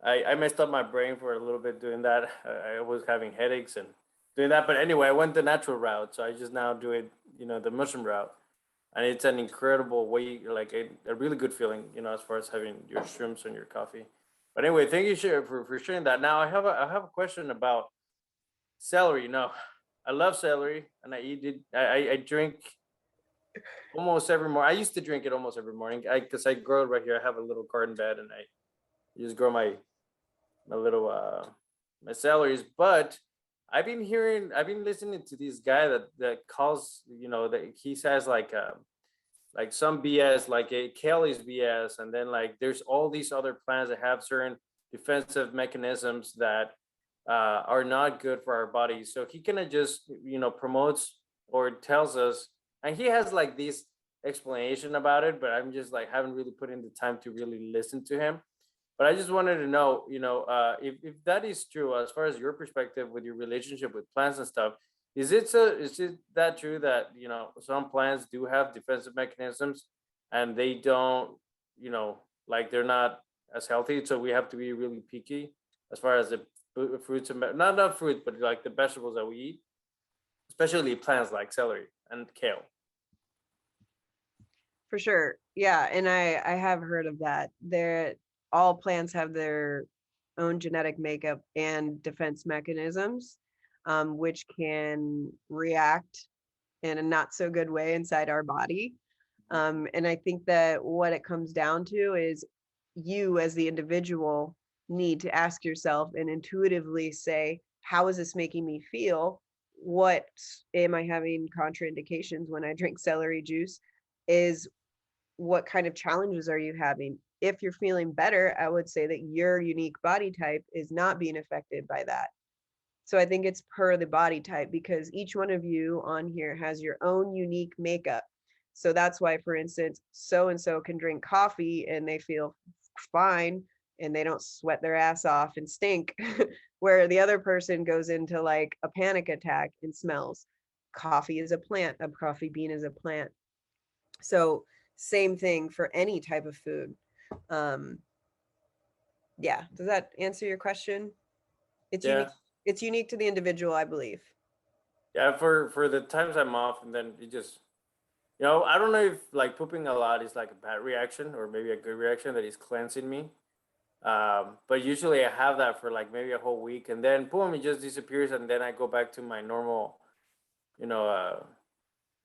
Speaker 4: I messed up my brain for a little bit doing that. I was having headaches and doing that, but anyway, I went the natural route, so I just now do it, the mushroom route, and it's an incredible way, like a really good feeling, as far as having your shrooms on your coffee. But anyway, thank you for sharing that. Now I have a question about celery. I love celery, and I eat it. I drink almost every morning. I used to drink it almost every morning because I grow it right here. I have a little garden bed, and I just grow my little my celeries. But I've been listening to this guy that calls, that he says like some BS, like a kale is BS, and then like there's all these other plants that have certain defensive mechanisms that are not good for our bodies. So he kind of just promotes or tells us, and he has like this explanation about it, but I'm just like haven't really put in the time to really listen to him. But I just wanted to know, if that is true, as far as your perspective with your relationship with plants and stuff, is it that true that some plants do have defensive mechanisms and they don't, like they're not as healthy, so we have to be really picky as far as the fruits and not fruit, but like the vegetables that we eat, especially plants like celery and kale.
Speaker 3: For sure. Yeah. And I have heard of that. All plants have their own genetic makeup and defense mechanisms, which can react in a not so good way inside our body. And I think that what it comes down to is you as the individual need to ask yourself and intuitively say, how is this making me feel? What am I having contraindications when I drink celery juice? What kind of challenges are you having? If you're feeling better, I would say that your unique body type is not being affected by that. So I think it's per the body type, because each one of you on here has your own unique makeup. So that's why, for instance, so-and-so can drink coffee and they feel fine and they don't sweat their ass off and stink, where the other person goes into like a panic attack and smells. Coffee is a plant, a coffee bean is a plant. So same thing for any type of food. Yeah, does that answer your question? It's unique. It's unique to the individual, I believe.
Speaker 4: Yeah, for the times I'm off, and then it just, I don't know if like pooping a lot is like a bad reaction or maybe a good reaction that is cleansing me. But usually I have that for like maybe a whole week, and then boom, it just disappears, and then I go back to my normal,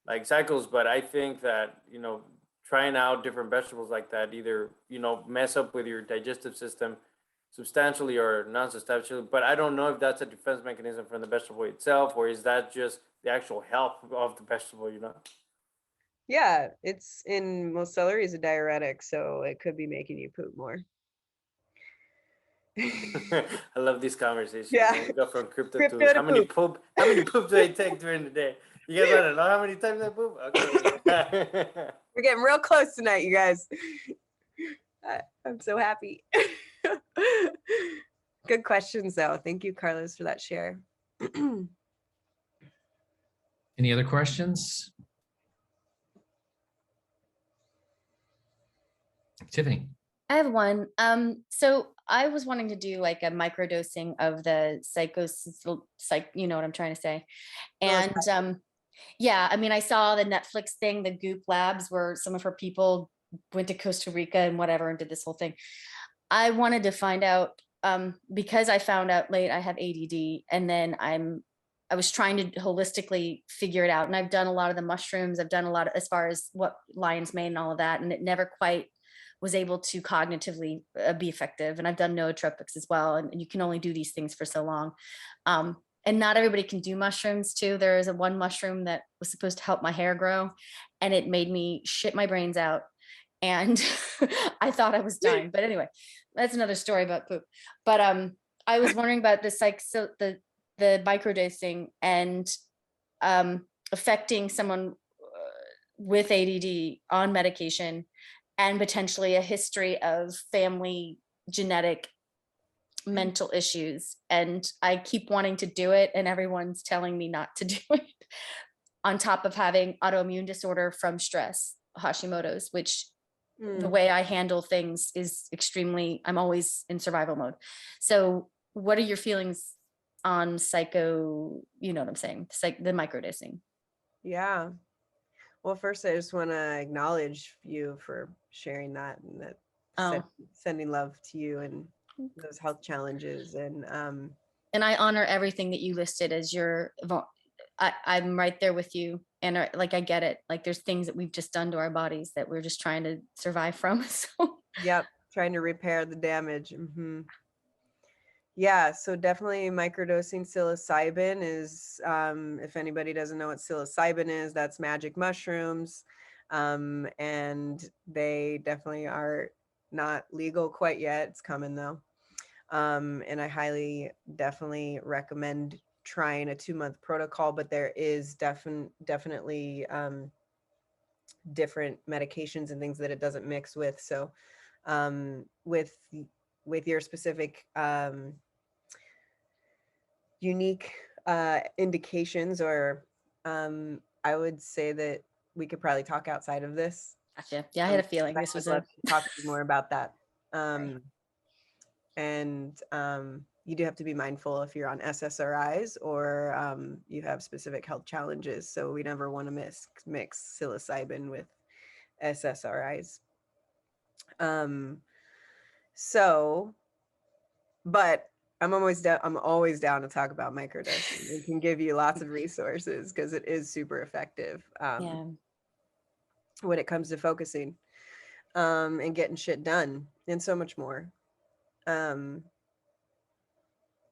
Speaker 4: like cycles. But I think that trying out different vegetables like that either mess up with your digestive system substantially or non-substantially. But I don't know if that's a defense mechanism from the vegetable itself, or is that just the actual health of the vegetable,
Speaker 3: Yeah, celery is a diuretic, so it could be making you poop more.
Speaker 4: I love these conversations.
Speaker 3: Yeah.
Speaker 4: We go from crypto to how many poop do I take during the day? You guys want to know how many times I poop? Okay.
Speaker 3: We're getting real close tonight, you guys. I'm so happy. Good questions, though. Thank you, Carlos, for that share.
Speaker 1: Any other questions? Tiffany.
Speaker 5: I have one. So I was wanting to do like a microdosing of the you know what I'm trying to say. And yeah, I mean, I saw the Netflix thing, the Goop Labs, where some of her people went to Costa Rica and whatever and did this whole thing. I wanted to find out, because I found out late I have ADD, and then I was trying to holistically figure it out. And I've done a lot of the mushrooms. I've done a lot of, as far as what lion's mane and all of that. And it never quite was able to cognitively be effective. And I've done nootropics as well. And you can only do these things for so long. And not everybody can do mushrooms too. There is one mushroom that was supposed to help my hair grow, and it made me shit my brains out. And I thought I was dying, but anyway, that's another story about poop. But I was wondering about this, like, so the the microdosing and affecting someone with ADD on medication and potentially a history of family genetic mental issues. And I keep wanting to do it and everyone's telling me not to do it, on top of having autoimmune disorder from stress, Hashimoto's, which the way I handle things is extremely, I'm always in survival mode. So what are your feelings on psycho, you know what I'm saying, the microdosing?
Speaker 3: Yeah. Well, first, I just want to acknowledge you for sharing that, and that sending love to you and those health challenges. And
Speaker 5: I honor everything that you listed as your, I'm right there with you. And like, I get it. Like there's things that we've just done to our bodies that we're just trying to survive from. So
Speaker 3: yep, trying to repair the damage. Yeah, so definitely microdosing psilocybin is, if anybody doesn't know what psilocybin is, that's magic mushrooms. And they definitely are not legal quite yet. It's coming though. And I definitely recommend trying a 2-month protocol, but there is definitely different medications and things that it doesn't mix with. So with your specific unique indications, or I would say that we could probably talk outside of this.
Speaker 5: Gotcha. Yeah, I had a feeling this was
Speaker 3: love to talk to you more about that. And you do have to be mindful if you're on SSRIs or you have specific health challenges. So we never want to mix psilocybin with SSRIs. But I'm always down to talk about microdosing. It can give you lots of resources because it is super effective when it comes to focusing and getting shit done and so much more.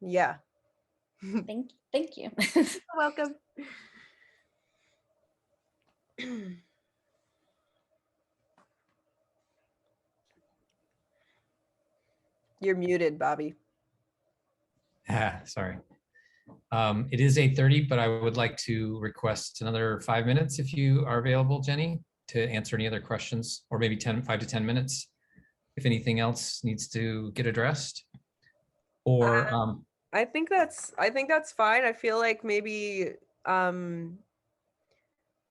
Speaker 3: Yeah.
Speaker 5: Thank you.
Speaker 3: You're welcome. You're muted, Bobby.
Speaker 1: Sorry. It is 8:30, but I would like to request another 5 minutes if you are available, Jenny, to answer any other questions, or maybe 5 to 10 minutes if anything else needs to get addressed. Or
Speaker 3: I think that's fine. I feel like maybe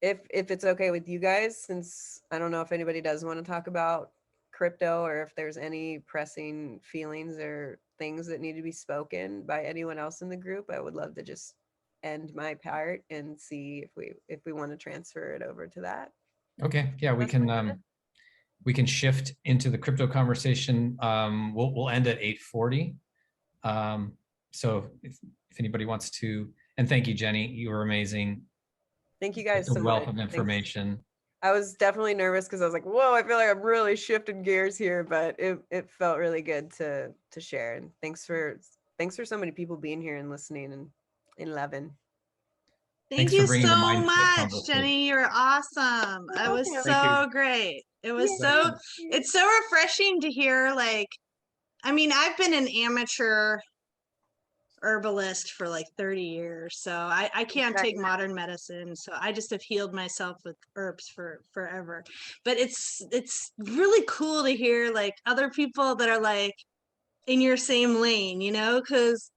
Speaker 3: if it's okay with you guys, since I don't know if anybody does want to talk about crypto or if there's any pressing feelings or things that need to be spoken by anyone else in the group, I would love to just end my part and see if we want to transfer it over to that.
Speaker 1: Okay, yeah, we can shift into the crypto conversation. We'll end at 8:40. So if anybody wants to, and thank you, Jenny, you were amazing.
Speaker 3: Thank you guys so much.
Speaker 1: A wealth of information.
Speaker 3: Thanks. I was definitely nervous because I was like, whoa, I feel like I'm really shifting gears here, but it felt really good to share. And thanks for so many people being here and listening and loving.
Speaker 6: Thank you so much, Jenny. You're awesome. It was so great. It was it's so refreshing to hear, like, I mean, I've been an amateur herbalist for like 30 years, so I can't take modern medicine, so I just have healed myself with herbs for forever. But it's really cool to hear like other people that are like in your same lane, you know, because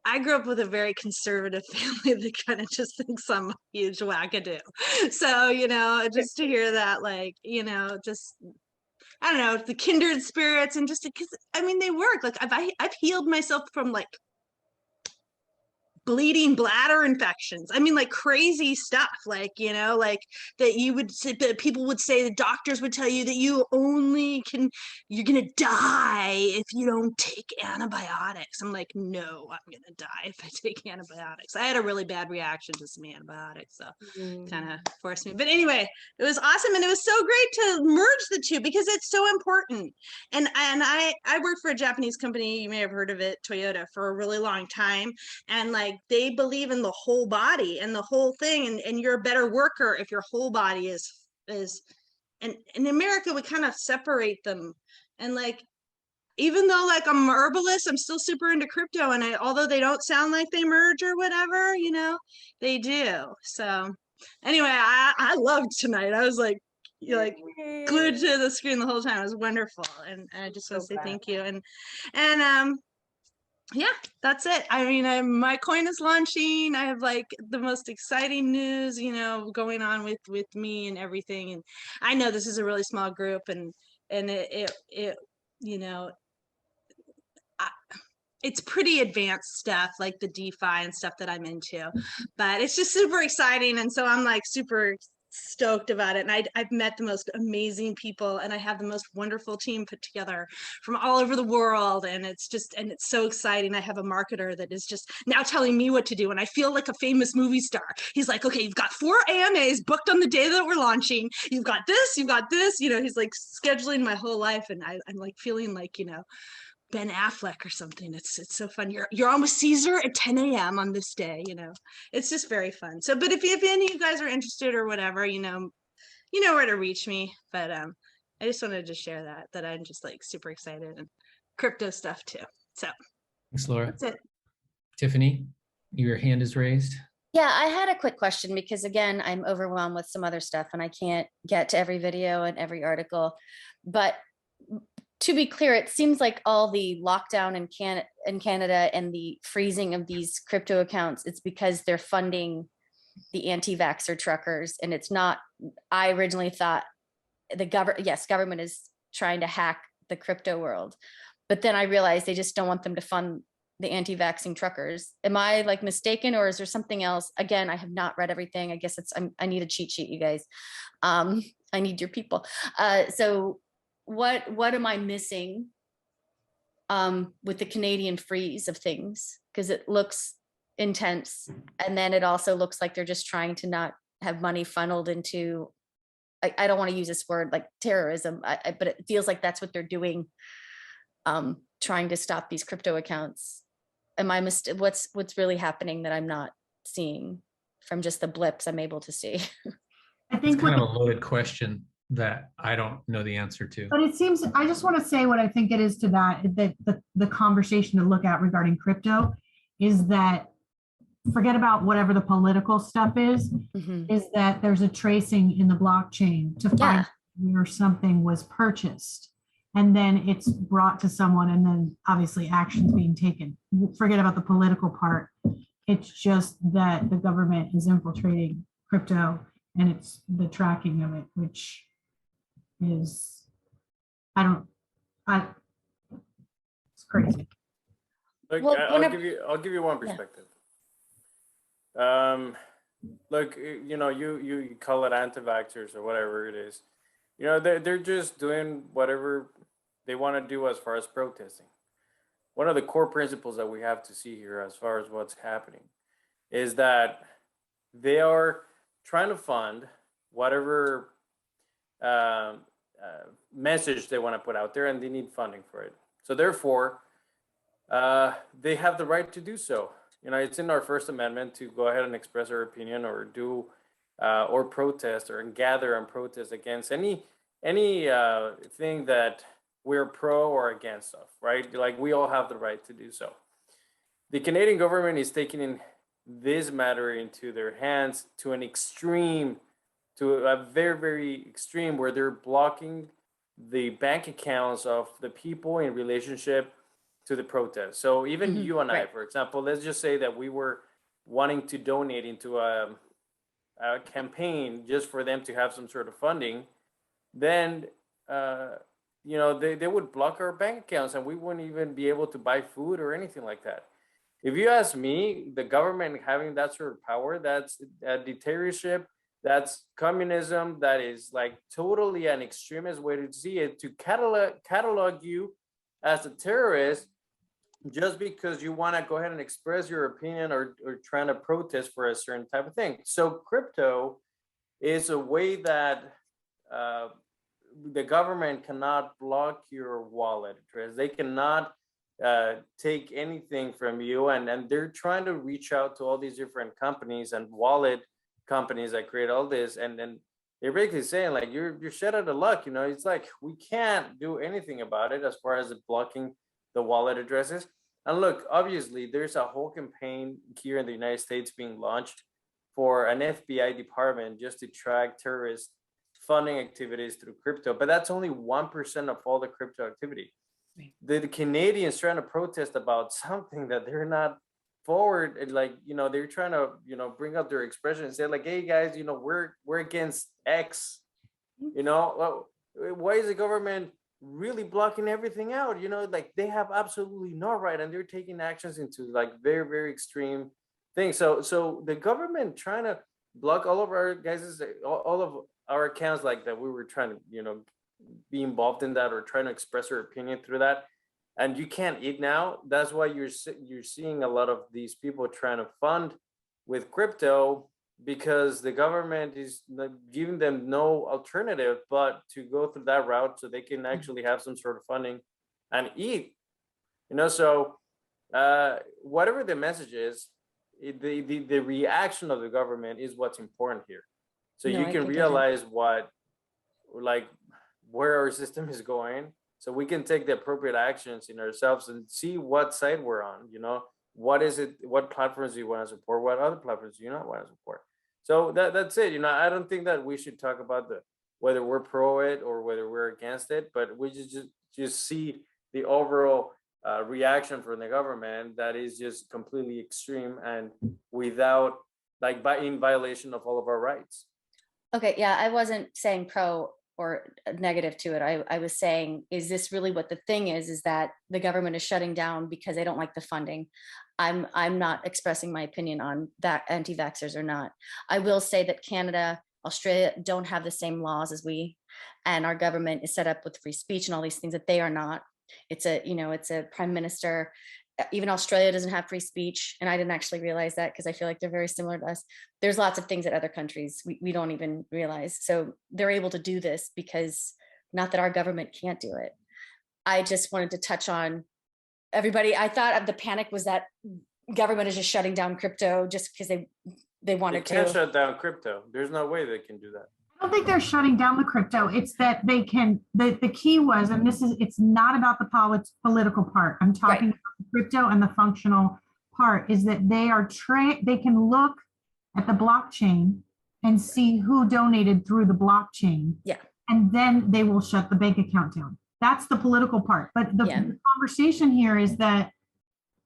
Speaker 6: I grew up with a very conservative family that kind of just thinks I'm a huge wackadoo. So, you know, just to hear that, like, you know, just, I don't know, the kindred spirits, and just because, I mean, they work. Like I've healed myself from like bleeding bladder infections. I mean, like crazy stuff, like, you know, like that you would say, that people would say, the doctors would tell you that you're gonna die if you don't take antibiotics. I'm like, no, I'm gonna die if I take antibiotics. I had a really bad reaction to some antibiotics, so kind of forced me. But anyway, it was awesome, and it was so great to merge the two because it's so important. And I worked for a Japanese company, you may have heard of it, Toyota, for a really long time, and like they believe in the whole body and the whole thing, and you're a better worker if your whole body is and in America we kind of separate them, and like even though like I'm a herbalist, I'm still super into crypto, and although they don't sound like they merge or whatever, you know, they do. So anyway, I loved tonight. I was like, glued to the screen the whole time. It was wonderful, and I just want to say thank you. And yeah, that's it. I mean, my coin is launching. I have like the most exciting news, you know, going on with me and everything. And I know this is a really small group, and it you know, it's pretty advanced stuff like the DeFi and stuff that I'm into, but it's just super exciting. And so I'm like super stoked about it. And I've met the most amazing people, and I have the most wonderful team put together from all over the world. And it's so exciting. I have a marketer that is just now telling me what to do. And I feel like a famous movie star. He's like, okay, you've got 4 AMAs booked on the day that we're launching. You've got this, you know, he's like scheduling my whole life. And I'm like feeling like, you know, Ben Affleck or something. It's so fun. You're on with Caesar at 10 a.m. on this day, you know. It's just very fun. So, but if any of you guys are interested or whatever, you know where to reach me. But I just wanted to share that I'm just like super excited, and crypto stuff too. So
Speaker 1: thanks, Laura.
Speaker 6: that's it.
Speaker 1: Tiffany, your hand is raised.
Speaker 5: Yeah, I had a quick question because again, I'm overwhelmed with some other stuff and I can't get to every video and every article. But to be clear, it seems like all the lockdown in Canada and the freezing of these crypto accounts, it's because they're funding the anti-vaxxer truckers. And it's not, I originally thought the government is trying to hack the crypto world. But then I realized they just don't want them to fund the anti-vaxxing truckers. Am I like mistaken, or is there something else? Again, I have not read everything. I guess I need a cheat sheet, you guys. I need your people. So what am I missing with the Canadian freeze of things? Because it looks intense. And then it also looks like they're just trying to not have money funneled into, I don't want to use this word like terrorism, but it feels like that's what they're doing, trying to stop these crypto accounts. Am I what's really happening that I'm not seeing from just the blips I'm able to see?
Speaker 2: I think
Speaker 1: it's kind of a loaded question that I don't know the answer to.
Speaker 2: But it seems, I just want to say what I think it is to that the conversation to look at regarding crypto is that forget about whatever the political stuff is that there's a tracing in the blockchain to find where something was purchased. And then it's brought to someone, and then obviously actions being taken. Forget about the political part. It's just that the government is infiltrating crypto, and it's the tracking of it, which is, it's crazy.
Speaker 4: Look,
Speaker 5: Well,
Speaker 4: I'll give you one perspective. Look, you know, you call it anti-vaxxers or whatever it is. You know, they're just doing whatever they want to do as far as protesting. One of the core principles that we have to see here as far as what's happening is that they are trying to fund whatever message they want to put out there, and they need funding for it. So therefore, they have the right to do so. You know, it's in our First Amendment to go ahead and express our opinion or do or protest or gather and protest against any thing that we're pro or against of, right? Like we all have the right to do so. The Canadian government is taking this matter into their hands to an extreme, to a very, very extreme, where they're blocking the bank accounts of the people in relationship to the protest. So even you and I, for example, let's just say that we were wanting to donate into a campaign just for them to have some sort of funding, then you know, they would block our bank accounts and we wouldn't even be able to buy food or anything like that. If you ask me, the government having that sort of power, that's a dictatorship, that's communism, that is like totally an extremist way to see it, to catalog you as a terrorist just because you want to go ahead and express your opinion or trying to protest for a certain type of thing. So crypto is a way that the government cannot block your wallet address. They cannot take anything from you. And they're trying to reach out to all these different companies and wallet companies that create all this and they're basically saying like you're shut out of luck. You know, it's like we can't do anything about it as far as blocking the wallet addresses. And look, obviously, there's a whole campaign here in the United States being launched for an FBI department just to track terrorist funding activities through crypto. But that's only 1% of all the crypto activity. The Canadians trying to protest about something that they're not forward, and like, you know, they're trying to, you know, bring up their expression and say like, hey guys, you know, we're against X, you know. Well, why is the government really blocking everything out? You know, like they have absolutely no right, and they're taking actions into like very, very extreme things. So the government trying to block all of our guys, all of our accounts, like that we were trying to, you know, be involved in that or trying to express our opinion through that, and you can't eat now. That's why you're seeing a lot of these people trying to fund with crypto, because the government is giving them no alternative but to go through that route so they can actually have some sort of funding and eat, you know. So whatever the message is, the reaction of the government is what's important here. So you can realize what, like, where our system is going, so we can take the appropriate actions in ourselves and see what side we're on. You know, what is it? What platforms do you want to support? What other platforms do you not want to support? So that's it. You know, I don't think that we should talk about whether we're pro it or whether we're against it, but we just see the overall reaction from the government that is just completely extreme and without, like, in violation of all of our rights.
Speaker 5: Okay, yeah, I wasn't saying pro or negative to it. I was saying, is this really what the thing is that the government is shutting down because they don't like the funding? I'm not expressing my opinion on that, anti-vaxxers or not. I will say that Canada, Australia don't have the same laws as we, and our government is set up with free speech and all these things that they are not. It's a prime minister. Even Australia doesn't have free speech. And I didn't actually realize that because I feel like they're very similar to us. There's lots of things that other countries we don't even realize. So they're able to do this because, not that our government can't do it. I just wanted to touch on everybody. I thought the panic was that government is just shutting down crypto just because they wanted to.
Speaker 4: They can't shut down crypto. There's no way they can do that.
Speaker 2: I don't think they're shutting down the crypto. It's that they can, the key was, and it's not about the political part. I'm talking about the crypto and the functional part, is that they can look at the blockchain and see who donated through the blockchain.
Speaker 5: Yeah.
Speaker 2: And then they will shut the bank account down. That's the political part. But the conversation here is that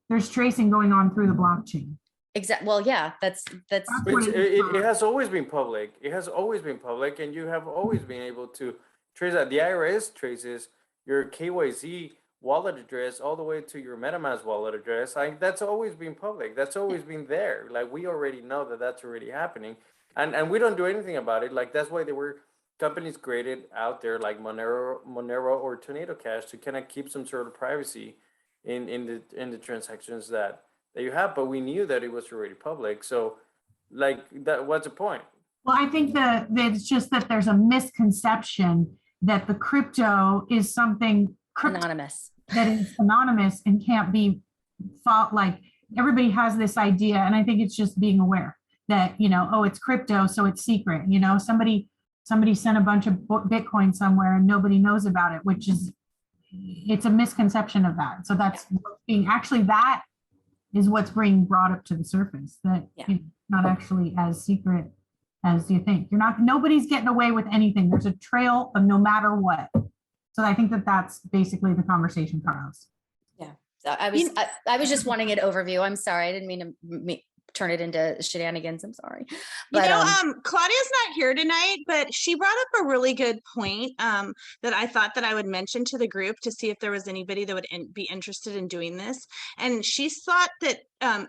Speaker 2: there's tracing going on through the blockchain.
Speaker 5: Exactly. Well, yeah, that's
Speaker 4: it has always been public. It has always been public, and you have always been able to trace that. The IRS traces your KYC wallet address all the way to your MetaMask wallet address. That's always been public. That's always been there. Like, we already know that that's already happening, and we don't do anything about it. Like, that's why there were companies created out there like Monero or Tornado Cash to kind of keep some sort of privacy in the transactions that you have, but we knew that it was already public. So, like, that, what's the point?
Speaker 2: Well, I think that it's just that there's a misconception that the crypto is something
Speaker 5: anonymous,
Speaker 2: that is anonymous and can't be fought. Like, everybody has this idea, and I think it's just being aware that, you know, oh, it's crypto, so it's secret. You know, somebody sent a bunch of Bitcoin somewhere and nobody knows about it, which is, it's a misconception of that. So that's being, actually, that is what's being brought up to the surface, that you know, not actually as secret as you think. Nobody's getting away with anything. There's a trail of no matter what. So I think that that's basically the conversation, Carlos.
Speaker 5: Yeah. So I was just wanting an overview. I'm sorry. I didn't mean to turn it into shenanigans. I'm sorry. But,
Speaker 6: Claudia's not here tonight, but she brought up a really good point that I thought that I would mention to the group to see if there was anybody that would be interested in doing this. And she thought that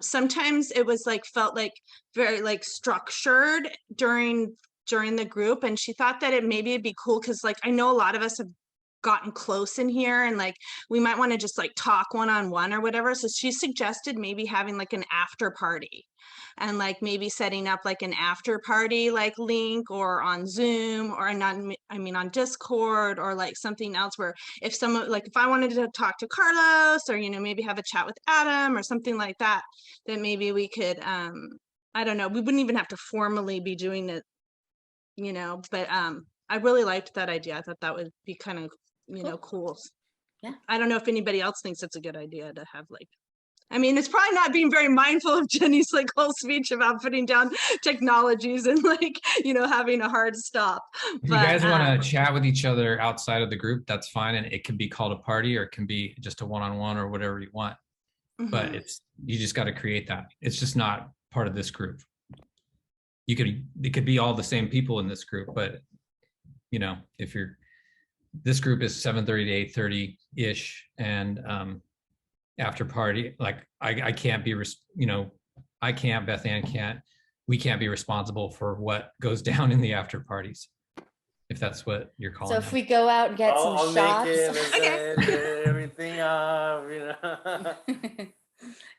Speaker 6: sometimes it was felt like very structured during the group. And she thought that it'd be cool because I know a lot of us have gotten close in here and we might want to just talk one-on-one or whatever. So she suggested maybe having an after party and maybe setting up an after party link, or on Zoom, or on Discord, or something else where if someone if I wanted to talk to Carlos, or maybe have a chat with Adam or something like that, then maybe we could I don't know, we wouldn't even have to formally be doing it you know, but I really liked that idea. I thought that would be kind of, you know, cool.
Speaker 5: Yeah.
Speaker 6: I don't know if anybody else thinks it's a good idea to have like, I mean, it's probably not being very mindful of Jenny's like whole speech about putting down technologies and like, you know, having a hard stop.
Speaker 1: If you guys want to chat with each other outside of the group, that's fine. And it can be called a party or it can be just a one-on-one or whatever you want. But you just got to create that. It's just not part of this group. It could be all the same people in this group, but you know, if this group is 7:30 to 8:30 ish, and after party, like I can't be, you know, I can't, Beth Ann can't, we can't be responsible for what goes down in the after parties, if that's what you're calling.
Speaker 5: So if we go out and get some shots,
Speaker 4: everything up, you know.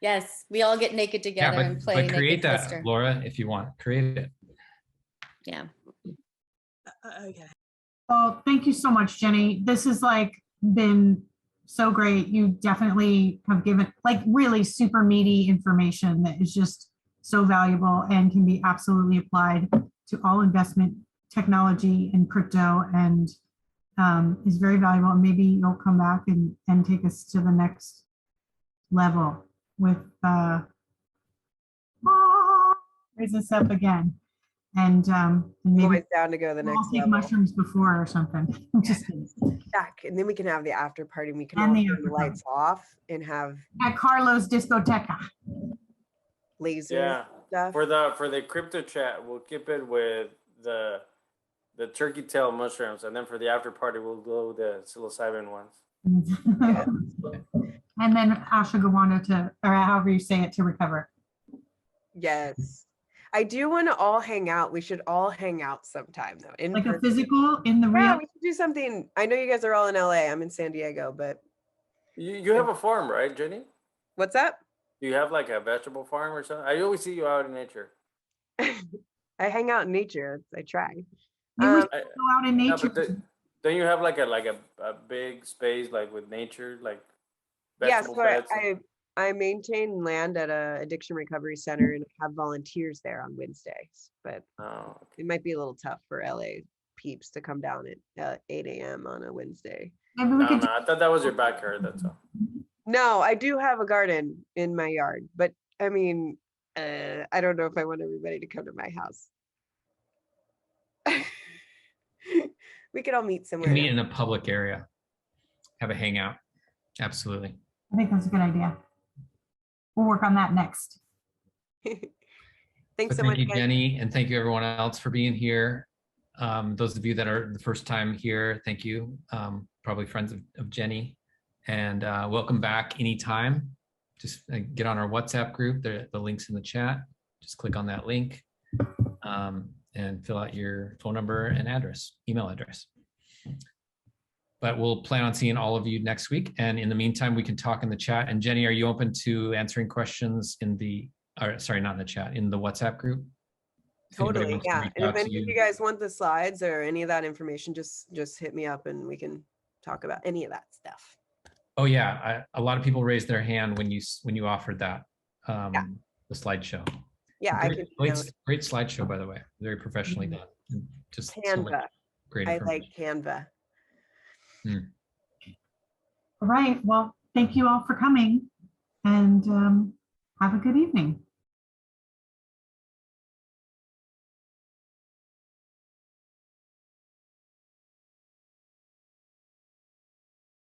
Speaker 5: Yes, we all get naked together and play.
Speaker 1: But create that,
Speaker 5: Twister.
Speaker 1: Laura, if you want, create it.
Speaker 5: Yeah.
Speaker 6: Okay.
Speaker 2: Well, thank you so much, Jenny. This has like been so great. You definitely have given like really super meaty information that is just so valuable and can be absolutely applied to all investment technology and crypto, and is very valuable. And maybe you'll come back and take us to the next level with raise us up again. And maybe
Speaker 3: always down to go the next
Speaker 2: take
Speaker 3: level.
Speaker 2: mushrooms before or something. Just
Speaker 3: back, and then we can have the after party. And we can all turn the lights off and have
Speaker 2: at Carlos Discoteca.
Speaker 3: Laser stuff.
Speaker 4: For the crypto chat, we'll keep it with the turkey tail mushrooms, and then for the after party, we'll go the psilocybin ones.
Speaker 2: And then ashwagandha to, or however you say it, to recover.
Speaker 3: Yes. I do want to all hang out. We should all hang out sometime though. In
Speaker 2: like
Speaker 3: person.
Speaker 2: A physical in the real.
Speaker 3: Yeah, we should do something. I know you guys are all in LA. I'm in San Diego, but
Speaker 4: you have a farm, right, Jenny?
Speaker 3: What's up?
Speaker 4: You have like a vegetable farm or something? I always see you out in nature.
Speaker 3: I hang out in nature. I try.
Speaker 2: Maybe we should go out in nature.
Speaker 4: Don't you have like a big space like with nature, like vegetable
Speaker 3: yes,
Speaker 4: beds?
Speaker 3: I maintain land at a addiction recovery center and have volunteers there on Wednesdays, but it might be a little tough for LA peeps to come down at 8 a.m. on a Wednesday.
Speaker 2: Maybe we could.
Speaker 4: I thought that was your backyard. That's all.
Speaker 3: No, I do have a garden in my yard, but I mean, I don't know if I want everybody to come to my house. We could all meet somewhere.
Speaker 1: Meet in a public area. Have a hangout. Absolutely.
Speaker 2: I think that's a good idea. We'll work on that next.
Speaker 3: Thanks so
Speaker 1: thank
Speaker 3: much,
Speaker 1: you,
Speaker 3: guys.
Speaker 1: Jenny, and thank you everyone else for being here. Those of you that are the first time here, thank you. Probably friends of Jenny, and welcome back anytime. Just get on our WhatsApp group. The link's in the chat. Just click on that link and fill out your phone number and address, email address. But we'll plan on seeing all of you next week. And in the meantime, we can talk in the chat. And Jenny, are you open to answering questions in the, or sorry, not in the chat, in the WhatsApp group?
Speaker 3: Totally, yeah. And if any of you guys want the slides or any of that information, just hit me up and we can talk about any of that stuff.
Speaker 1: Oh yeah, a lot of people raised their hand when you offered that, the slideshow.
Speaker 3: Yeah,
Speaker 1: great slideshow, by the way. Very professionally done. And just
Speaker 3: Canva.
Speaker 1: So great
Speaker 3: I like Canva.
Speaker 2: All right. Well, thank you all for coming, and have a good evening.